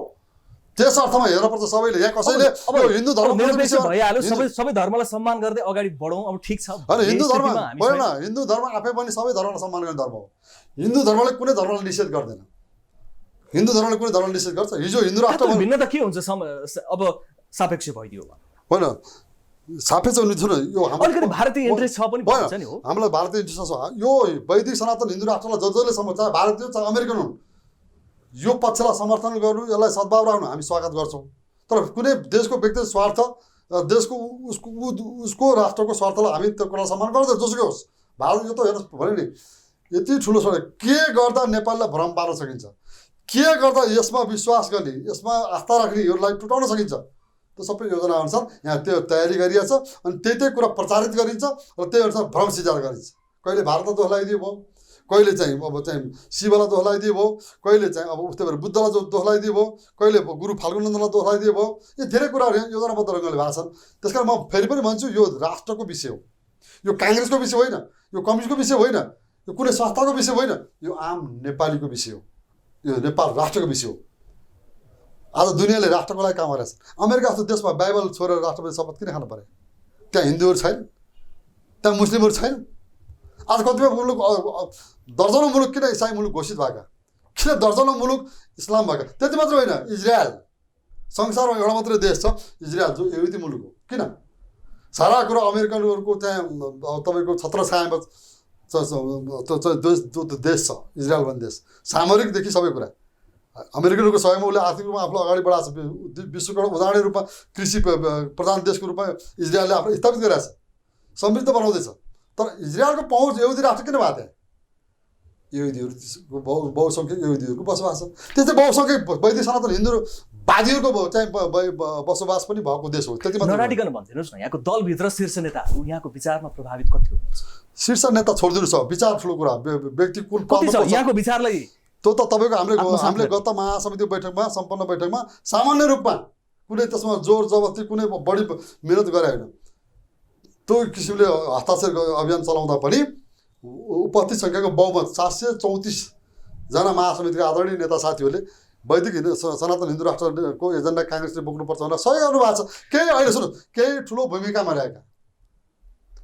त्यस अर्थमा हेर्नुपर्छ सबैले यहाँ कसैले हिन्दू धर्म भइहाल्यो सबै धर्मलाई सम्मान गर्दै अगाडि बढौँ अब ठिक छ होइन हिन्दू धर्म होइन हिन्दू धर्म आफै पनि सबै धर्मलाई सम्मान गर्ने धर्म हो हिन्दू धर्मले कुनै धर्मलाई निषेध गर्दैन हिन्दू धर्मले कुनै धर्मलाई निषेध गर्छ हिजो हिन्दू राष्ट्र भिन्नता के हुन्छ अब सापेक्ष भइदियो होइन सापेक्ष हुनु यो अलिकति भारतीय इन्ट्रेस्ट छ पनि भन्छ नि हो हामीलाई भारतीय इन्ट्रेस्ट छ यो वैदिक सनातन हिन्दू राष्ट्रलाई जसले सम्म चाहे भारतीय चाहे अमेरिकन हुन् यो पक्षलाई समर्थन गर्नु यसलाई सद्भाव राख्नु हामी स्वागत गर्छौँ तर कुनै देशको व्यक्तिगत स्वार्थ देशको उसको राष्ट्रको स्वार्थलाई हामी त्यो कुरालाई सम्मान गर्दैन जसुकै होस् भारत यो त हेर्नुहोस् भने नि यति ठुलो छ के गर्दा नेपाललाई भ्रम पार्न सकिन्छ के गर्दा यसमा विश्वास गर्ने यसमा आस्था राख्नेहरूलाई टुटाउन सकिन्छ त्यो सबै योजना अनुसार यहाँ त्यो तयारी गरिएको छ अनि त्यही कुरा प्रचारित गरिन्छ र त्यही अनुसार भ्रम सिर्जना गरिन्छ कहिले भारतलाई दोष लगाइदियो भयो कहिले चाहिँ अब चाहिँ शिवलाई दोष लगाइदियो भयो कहिले चाहिँ अब उस्तै भएर बुद्धलाई दोष लगाइदियो भयो कहिले गुरु फाल्गुनन्दलाई दोष लगाइदियो भयो यो धेरै कुराहरू योजनाबद्ध रङ्गले भएको छन् त्यस कारण म फेरि पनि भन्छु यो राष्ट्रको विषय हो यो काङ्ग्रेसको विषय होइन यो कम्युनिस्टको विषय होइन यो कुनै संस्थाको विषय होइन यो आम नेपालीको विषय हो यो नेपाल राष्ट्रको विषय हो आज दुनियाँले राष्ट्रको लागि काम गरेको छ अमेरिका जस्तो देशमा बाइबल छोडेर राष्ट्रपति शपथ किन खानु पर्यो त्यहाँ हिन्दूहरू छैन त्यहाँ मुस्लिमहरू छैन आज कतिपय मुलुक दर्जनौँ मुलुक किन इसाई मुलुक घोषित भएका किन दर्जनौँ मुलुक इस्लाम भएका त्यति मात्र होइन इजरायल संसारमा एउटा मात्रै देश छ इजरायल जो यहुदी मुलुक हो किन सारा कुरो अमेरिकनहरूको त्यहाँ तपाईँको छत्रछायामा देश छ इजरायल भन्ने देश सामरिकदेखि सबै कुरा अमेरिकनहरूको सहयोगमा उसले आर्थिक रूपमा आफूलाई अगाडि बढाएको छ विश्वको उदाहरणीय रूपमा कृषि प्रधान देशको रूपमा इजरायलले आफूलाई स्थापित गरेको छ समृद्ध बनाउँदैछ तर इजरायलको पहुँच यहुदी राष्ट्र किन भएको थियो यहुदीहरूको बहुसङ्ख्यक यहुदीहरूको बसोबास छ त्यस्तै बहुसङ्ख्यक वैदिक सनातन हिन्दूवादीहरूको चाहिँ बसोबास पनि भएको देश हो त्यति मात्र नराटिकन भनिदिनुहोस् न यहाँको दलभित्र शीर्ष नेताहरू यहाँको विचारमा प्रभावित कति हुनुहुन्छ शीर्ष नेता छोडिदिनुहोस् विचार ठुलो कुरा व्यक्ति कुन यहाँको विचारलाई त्यो त तपाईँको हामीले गत महासमिति बैठकमा सम्पन्न बैठकमा सामान्य रूपमा कुनै त्यसमा जोर जबरजस्ती कुनै बढी मिहिनेत गरे होइन त्यो किसिमले हस्ताक्षर अभियान चलाउँदा पनि उपस्थित सङ्ख्याको बहुमत 734 जना महासमितिका आदरणीय नेता साथीहरूले वैदिक सनातन हिन्दू राष्ट्रको एजेन्डा काङ्ग्रेसले बोक्नुपर्छ भनेर सहयोग गर्नुभएको छ केही अहिले सुन्नु केही ठुलो भूमिकामा रहेका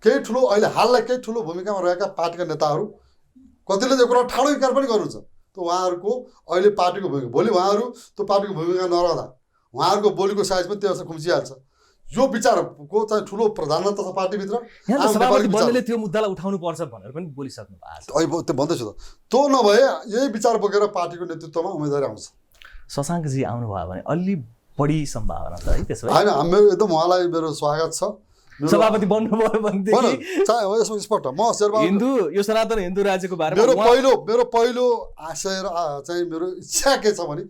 केही ठुलो अहिले हाललाई केही ठुलो भूमिकामा रहेका पार्टीका नेताहरू कतिले यो कुरा ठाडो इन्कार पनि गर्नुहुन्छ त उहाँहरूको अहिले पार्टीको भूमिका भोलि उहाँहरू त्यो पार्टीको भूमिका नरहँदा उहाँहरूको बोलीको साइज पनि त्यो खुम्चिहाल्छ यो विचारको चाहिँ ठुलो प्रधानता छ पार्टीभित्र त्यो मुद्दालाई उठाउनु पर्छ भनेर पनि बोलिसक्नु भएको छ त्यो भन्दैछु त त्यो नभए यही विचार बोकेर पार्टीको नेतृत्वमा उम्मेदवारी आउँछ शशाङ्कजी आउनुभयो भने अलि बढी सम्भावना छ है त्यसो भए होइन मेरो एकदम उहाँलाई मेरो स्वागत छ सभापति बन्नुभयो भनेदेखि यसमा स्पष्ट म हिन्दू यो सनातन हिन्दू राज्यको बारेमा मेरो पहिलो आशय र चाहिँ मेरो इच्छा के छ भने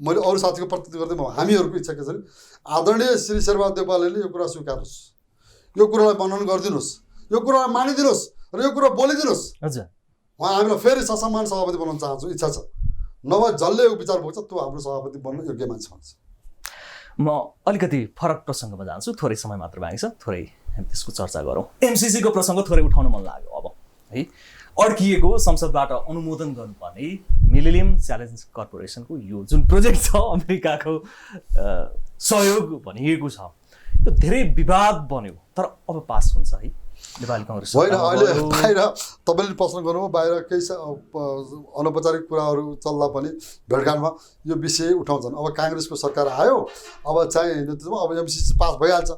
मैले अरू साथीको प्रतिनिधित्व गर्दै हामीहरूको इच्छा के छ भने आदरणीय श्री शेरबहादुर देउपाले यो कुरा स्वीकार्नुहोस् यो कुरालाई वर्णन गरिदिनुहोस् यो कुरालाई मानिदिनुहोस् र यो कुरा बोलिदिनुहोस् हजुर उहाँ हामीलाई फेरि ससम्मान सभापति बनाउन चाहन्छु इच्छा छ नभए जसले यो विचार बोक्छ त्यो हाम्रो सभापति बन्न योग्य मान्छे हुन्छ म अलिकति फरक प्रसङ्गमा जान्छु थोरै समय मात्र बाँकी छ थोरै हामी त्यसको चर्चा गरौँ एमसिसीको प्रसङ्ग थोरै उठाउन मन लाग्यो अब है अड्किएको संसदबाट अनुमोदन गर्नुपर्ने मिलेनियम च्यालेन्ज कर्पोरेसनको यो जुन प्रोजेक्ट छ अमेरिकाको सहयोग भनिएको छ यो धेरै विवाद बन्यो तर अब पास हुन्छ है नेपाली काङ्ग्रेस होइन अहिले बाहिर तपाईँले प्रश्न गर्नुभयो बाहिर केही अनौपचारिक कुराहरू चल्दा पनि भेटघाटमा यो विषय उठाउँछन्। अब काङ्ग्रेसको सरकार आयो अब चाहिँ नेतृत्वमा अब एमसिसी पास भइहाल्छ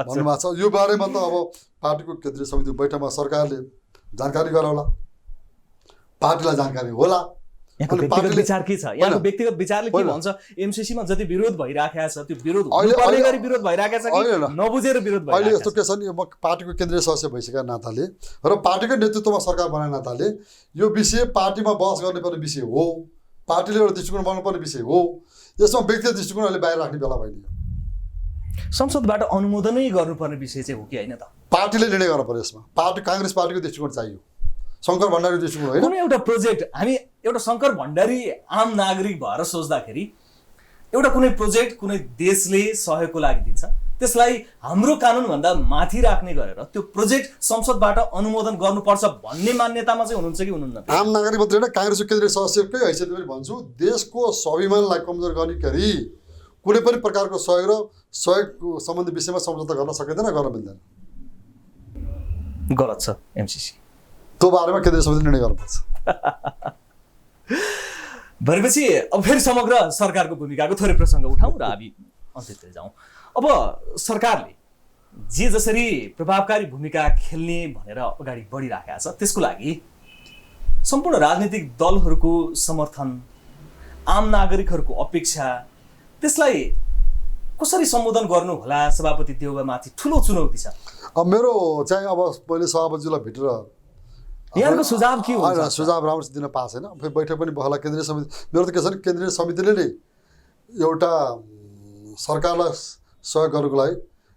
भन्नुभएको छ। यो बारेमा त अब पार्टीको केन्द्रीय समितिको बैठकमा सरकारले जानकारी गराउला, पार्टीलाई जानकारी होला। यहाँको व्यक्तिगत विचार के छ? यहाँको व्यक्तिगत विचारले के भन्छ? एमसिसीमा जति विरोध भइराखेको छ त्यो विरोध हुनुपर्ने गरी विरोध भइराखेको छ कि नबुझेर विरोध भइराखेको छ? अहिले यस्तो के छ नि, म पार्टीको केन्द्रीय सदस्य भइसकेका नाताले र पार्टीकै नेतृत्वमा सरकार बनाए नाताले यो विषय पार्टीमा बहस गर्नुपर्ने विषय हो, पार्टीले एउटा दृष्टिकोण बनाउनुपर्ने विषय हो। यसमा व्यक्तिगत दृष्टिकोण अहिले बाहिर राख्ने बेला भइदियो। संसदबाट अनुमोदनै गर्नुपर्ने विषय चाहिँ हो कि होइन त? पार्टीले निर्णय गर्नु पर्यो यसमा। पार्टी काङ्ग्रेस पार्टीको दृष्टिकोण चाहियो, शङ्कर भण्डारीको दृष्टिकोण होइन। कुनै एउटा प्रोजेक्ट हामी एउटा शङ्कर भण्डारी आम नागरिक भएर सोच्दाखेरि एउटा कुनै प्रोजेक्ट कुनै देशले सहयोगको लागि दिन्छ, त्यसलाई हाम्रो कानुनभन्दा माथि राख्ने गरेर त्यो प्रोजेक्ट संसदबाट अनुमोदन गर्नुपर्छ भन्ने मान्यतामा चाहिँ हुनुहुन्छ कि हुनुहुन्न? आम नागरिक मात्रै होइन, काङ्ग्रेसको केन्द्रीय सदस्यकै हैसियतले पनि भन्छु, देशको स्वाभिमानलाई कमजोर गर्ने गरी कुनै पनि प्रकारको सहयोग र सहयोग सम्बन्धी विषयमा सम्झौता गर्न सकिँदैन, गर्न मिल्दैन। गलत छ एमसिसी, त्यो बारेमा केन्द्रीय समितिले निर्णय गर्नुपर्छ। भनेपछि अब फेरि समग्र सरकारको भूमिकाको थोरै प्रसङ्ग उठाउँ र हामी अन्त्यतिर जाउँ। अब सरकारले जे जसरी प्रभावकारी भूमिका खेल्ने भनेर अगाडि बढिराखेको छ त्यसको लागि सम्पूर्ण राजनीतिक दलहरूको समर्थन, आम नागरिकहरूको अपेक्षा, त्यसलाई कसरी सम्बोधन गर्नु होला? सभापति देउवामाथि ठुलो चुनौती छ। अब मेरो चाहिँ अब मैले सभापतिजीलाई भेटेर यहाँको सुझाव के हुन्छ? सुझाव राम्रो दिन पाएको छैन। फेरि बैठक पनि बहला केन्द्रीय समिति। मेरो त के छ भने केन्द्रीय समितिले नै एउटा सरकारलाई सहयोग गर्नुको लागि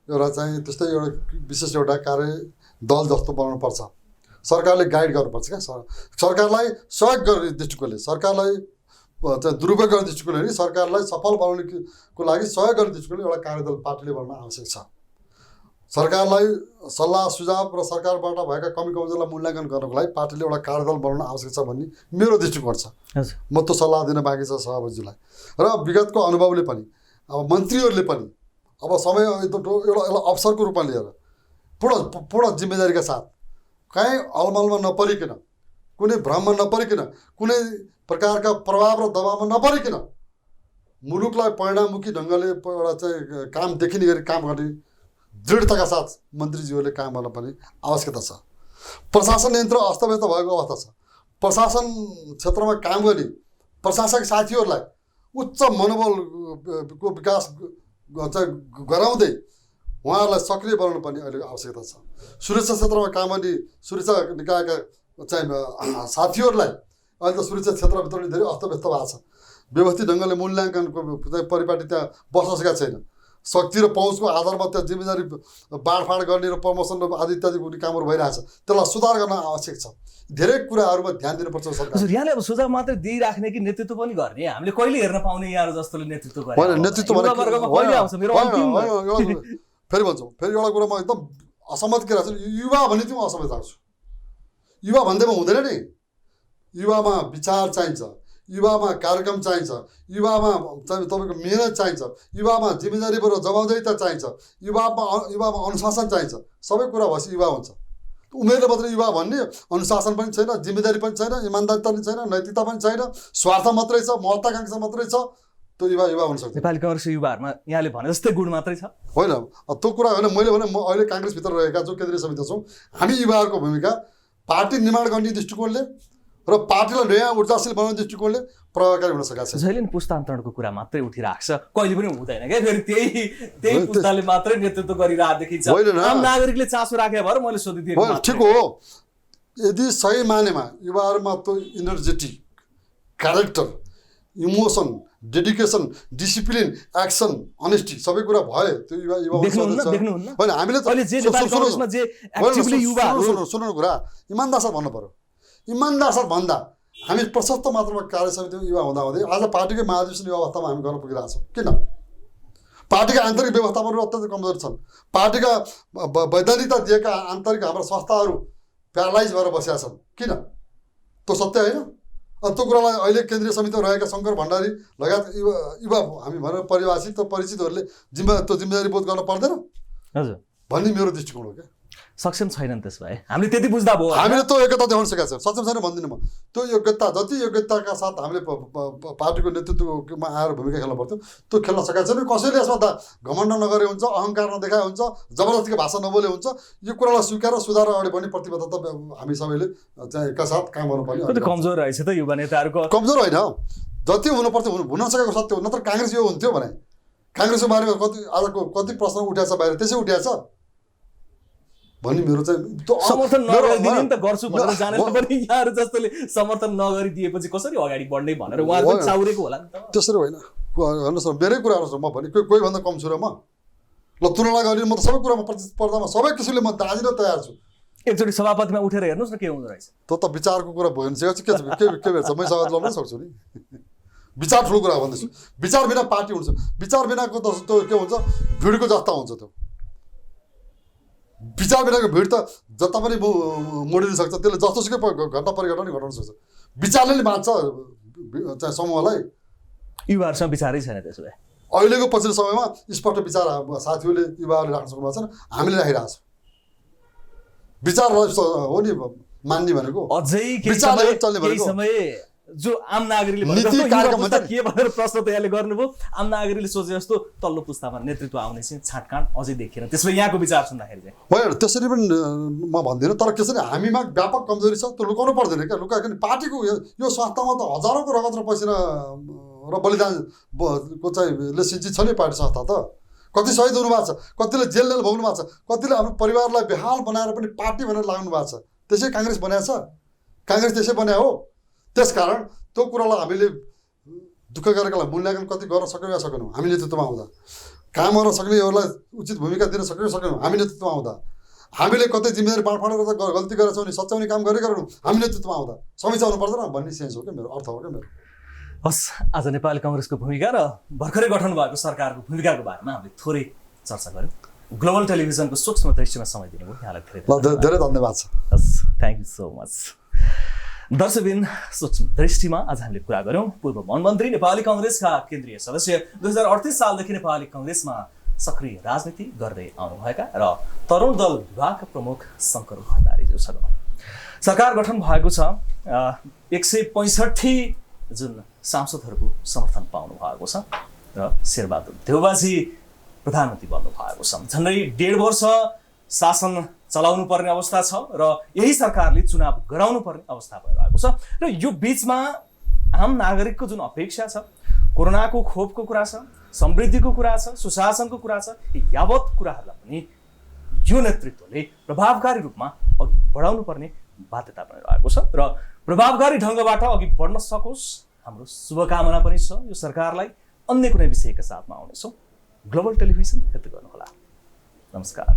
एउटा चाहिँ त्यस्तै एउटा विशेष एउटा कार्य दल जस्तो बनाउनुपर्छ। सरकारले गाइड गर्नुपर्छ क्या, सरकारलाई सहयोग गर्ने दृष्टिकोणले, सरकारलाई चाहिँ दुरुपयोग गर्ने दृष्टिकोणले नि सरकारलाई सफल बनाउनेको लागि सहयोग गर्ने दृष्टिकोणले एउटा कार्यदल पार्टीले बनाउन आवश्यक छ। सरकारलाई सल्लाह सुझाव र सरकारबाट भएका कमी कमजोरलाई मूल्याङ्कन गर्नको लागि पार्टीले एउटा कार्यदल बनाउन आवश्यक छ भन्ने मेरो दृष्टिकोण छ। म त्यो सल्लाह दिन बाँकी छ सभापतिजीलाई। र विगतको अनुभवले पनि अब मन्त्रीहरूले पनि अब समय एउटा अवसरको रूपमा लिएर पूर्ण जिम्मेदारीका साथ कहीँ अलमलमा नपरिकन, कुनै भ्रममा नपरिकन, कुनै प्रकारका प्रभाव र दबावमा नपरिकन मुलुकलाई परिणाममुखी ढङ्गले एउटा चाहिँ काम देखिने गरी काम गर्ने दृढताका साथ मन्त्रीज्यूहरूले काम गर्न पनि आवश्यकता छ। प्रशासन यन्त्र अस्तव्यस्त भएको अवस्था छ। प्रशासन क्षेत्रमा काम गर्ने प्रशासक साथीहरूलाई उच्च मनोबलको विकास चाहिँ गराउँदै उहाँहरूलाई सक्रिय बनाउनु पनि अहिले आवश्यकता छ। सुरक्षा क्षेत्रमा काम गर्ने सुरक्षा निकायका चाहिँ साथीहरूलाई अहिले त सुरक्षा क्षेत्रभित्र पनि धेरै अस्तव्यस्त भएको छ। व्यवस्थित ढङ्गले मूल्याङ्कनको परिपाटी त्यहाँ बस्न सकेका छैन। शक्ति र पहुँचको आधारमा त्यहाँ जिम्मेदारी बाँडफाँड गर्ने र प्रमोसन आदि इत्यादि हुने कामहरू भइरहेछ। त्यसलाई सुधार गर्न आवश्यक छ। धेरै कुराहरूमा ध्यान दिनुपर्छ सरकार। यहाँले अब सुझाव मात्रै दिइराख्ने कि नेतृत्व पनि गर्ने? हामीले कहिले हेर्न पाउने यहाँहरू जस्तोले नेतृत्व गर्ने? होइन, नेतृत्व फेरि भन्छौँ, फेरि एउटा कुरा म एकदम असहमत के राख्छु, युवा भने चाहिँ म असहमत राख्छु। युवा भन्दैमा हुँदैन नि। युवामा विचार चाहिन्छ, युवामा कार्यक्रम चाहिन्छ, युवामा तपाईँको मेहनत चाहिन्छ, युवामा जिम्मेदारीबाट जवाबदेहिता चाहिन्छ, युवामा अनुशासन चाहिन्छ। सबै कुरा भएपछि युवा हुन्छ। उमेरले मात्रै युवा भन्ने अनुशासन पनि छैन, जिम्मेदारी पनि छैन, इमान्दारिता पनि छैन, नैतिकता पनि छैन, स्वार्थ मात्रै छ, महत्त्वाकांक्षा मात्रै छ, त्यो युवा हुन सक्छ। नेपाली काङ्ग्रेसको युवाहरूमा यहाँले भने जस्तै गुण मात्रै छ? होइन, त्यो कुरा होइन। मैले भने म अहिले काङ्ग्रेसभित्र रहेका जो केन्द्रीय समिति छौँ हामी युवाहरूको भूमिका पार्टी निर्माण गर्ने दृष्टिकोणले र पार्टीलाई नयाँ ऊर्जाशील बनाउने दृष्टिकोणले प्रभावकारी हुन सकेको छ। जहिले नि पुस्तान्तरणको कुरा मात्रै उठिरहेको छ, कहिले पनि हुँदैन क्या। फेरि त्यही पुस्ताले मात्रै नेतृत्व गरिरहेको देखिन्छ। आम नागरिकले चासो राखे भएर मैले सोधिदिएको। ठिक हो, यदि सही मानेमा युवाहरूमा त्यो energetic character, emotion, dedication, discipline, action, honesty सबै कुरा भए त्यो युवा देख्नुहुन्न? होइन, हामीले सुन्नु कुरा इमान्दार साथ भन्नु पर्यो। इमान्दार साथ भन्दा हामी प्रशस्त मात्रामा कार्य समितिमा युवा हुँदाहुँदै आज पार्टीकै महाधिवेशन युवा अवस्थामा हामी गर्न पुगिरहेको छौँ। किन? पार्टीका आन्तरिक व्यवस्थापनहरू अत्यन्त कमजोर छन्। पार्टीका वैधानिकता दिएका आन्तरिक हाम्रा संस्थाहरू प्यारालाइज भएर बसेका छन्। किन? त्यो सत्य होइन? त्यो कुरालाई अहिले केन्द्रीय समितिमा रहेका शङ्कर भण्डारी लगायत युवा हामी भनेर परिभाषित परिचितहरूले जिम्मेदारी बोध गर्न पर्दैन हजुर भन्ने मेरो दृष्टिकोण हो क्या। सक्षम छैनन् त्यस भए हामीले त्यति बुझ्दा भयो हामीले त्यो एकता देखाउन सकेका छौँ। सक्षम छैन भन्दिनँ म। त्यो योग्यता जति योग्यताका साथ हामीले पार्टीको नेतृत्वमा आएर भूमिका खेल्नु पर्थ्यो त्यो खेल्न सकेका छैन। कसैले यसमा घमण्ड नगरे हुन्छ, अहङ्कार नदेखाए हुन्छ, जबरजस्तीको भाषा नबोले हुन्छ। यो कुरालाई स्वीकार सुधार अगाडि बढ्ने प्रतिबद्धता हामी सबैले चाहिँ एका साथ काम गर्नुपर्ने। कमजोर रहेछ त युवा नेताहरूको। कमजोर होइन, जति हुनुपर्छ हुन सकेको सत्य हो। नत्र काङ्ग्रेस यो हुन्थ्यो भने काङ्ग्रेसको बारेमा आजको कति प्रश्न उठाएछ बाहिर, त्यसै उठाएछ भन्ने मेरो चाहिँ समर्थन नगरिदिने नि त गर्छु भनेर जानेर पनि यहाँहरू जस्तोले समर्थन नगरिदिएपछि कसरी अगाडि बढ्ने भनेर उहाँहरू पनि चाउरेको होला नि त। त्यसरी होइन, हेर्नुहोस् न मेरै कुराहरू छ। म भने कोही भन्दा कम छु र म ल तुलना गर्ने म त सबै कुरामा प्रतिस्पर्धामा सबै किसिमले म दाँजिन तयार छु। एकचोटि सभापतिमा उठेर हेर्नुहोस् न के हुँदो रहेछ। त्यो त विचारको कुरा भयो भने चाहिँ के भेट्छ, मै सभापति लड्न सक्छु नि। विचार ठुलो कुरा भन्दैछु। विचार बिना पार्टी हुन्छ, विचार बिनाको त त्यो के हुन्छ भिडको जस्ता हुन्छ। त्यो विचार बिनाको भिड त जता पनि मोडिन सक्छ, त्यसले जस्तोसुकै घटना परिघटना नि घटाउन सक्छ। विचारले नै बाँच्छ चाहिँ समूहलाई। युवाहरूसँग विचारै छैन त्यसो भए। अहिलेको पछिल्लो समयमा स्पष्ट विचार साथीहरूले युवाहरूले राख्न सक्नु भएको छैन, हामीले राखिरहेको छौँ। विचार हो नि मान्ने भनेको, अझै विचारले चल्ने भनेको। समय जो आम नागरिकले नीति कार्यक्रम के भनेर प्रश्न त यहाँले गर्नुभयो। आम नागरिकले सोचे जस्तो तल्लो पुस्तामा नेतृत्व आउने चाहिँ छाँटकाँड अझै देखिएन। त्यसमा यहाँको विचार सुन्दाखेरि चाहिँ होइन त्यसरी पनि म भन्दिनँ, तर कसरी हामीमा व्यापक कमजोरी छ त्यो लुकाउनु पर्दैन क्या। लुकायो किन पार्टीको यो संस्थामा त हजारौँको रगत र पसिना र बलिदान को चाहिँ सिन्चित छ नि पार्टी संस्था त। कति शहीद हुनुभएको छ, कतिले जेल जेल भोग्नु भएको छ, कतिले आफ्नो परिवारलाई बेहाल बनाएर पनि पार्टी भनेर लाग्नु भएको छ। त्यसै काङ्ग्रेस बनाएको छ, काङ्ग्रेस त्यसै बनायो हो। त्यसकारण त्यो कुरालाई हामीले दुःख गरेकालाई मूल्याङ्कन कति गर्न सक्यौँ या सकेनौँ हामी नेतृत्वमा आउँदा, काम गर्न सक्नेहरूलाई उचित भूमिका दिन सक्यौँ सकेनौँ हामी नेतृत्वमा आउँदा, हामीले कतै जिम्मेदारी बाँडफाँड गर्दा गल्ती गरेका छौँ भने सच्याउने काम गरेनौँ हामी नेतृत्वमा आउँदा। समीक्षा हुनु पर्दैन भन्ने सेन्स हो क्या मेरो, अर्थ हो क्या मेरो। हस्, आज नेपाली काङ्ग्रेसको भूमिका र भर्खरै गठन भएको सरकारको भूमिकाको बारेमा हामीले थोरै चर्चा गऱ्यौँ। ग्लोबल टेलिभिजनको सूक्ष्म दृष्टिमा समय दिनुभयो, यहाँलाई धेरै धन्यवाद छ। हस्, थ्याङ्क यू सो मच। दर्शकबिन, सूक्ष्म दृष्टिमा आज हामीले कुरा गऱ्यौँ पूर्व वनमन्त्री नेपाली काङ्ग्रेसका केन्द्रीय सदस्य 2038 सालदेखि नेपाली काङ्ग्रेसमा सक्रिय राजनीति गर्दै आउनुभएका र तरुण दल विभागका प्रमुख शङ्कर भण्डारीज्यूसँग। सरकार गठन भएको छ, 165 जुन सांसदहरूको समर्थन पाउनु भएको छ र शेरबहादुर देउवाजी प्रधानमन्त्री बन्नु भएको छ। झन्डै 1.5 वर्ष शासन चलाउनु पर्ने अवस्था छ र यही सरकारले चुनाव गराउनु पर्ने अवस्था भइरहेको छ र यो बिचमा आम नागरिकको जुन अपेक्षा छ, कोरोनाको खोपको कुरा छ, समृद्धिको कुरा छ, सुशासनको कुरा छ, यावत कुराहरूलाई पनि यो नेतृत्वले प्रभावकारी रूपमा अघि बढाउनु पर्ने बाध्यता बनिरहेको छ र प्रभावकारी ढङ्गबाट अघि बढ्न सकोस् हाम्रो शुभकामना पनि छ। यो सरकारलाई अन्य कुनै विषयका साथमा आउनेछौँ। ग्लोबल टेलिभिजन हेर्दै गर्नुहोला। नमस्कार।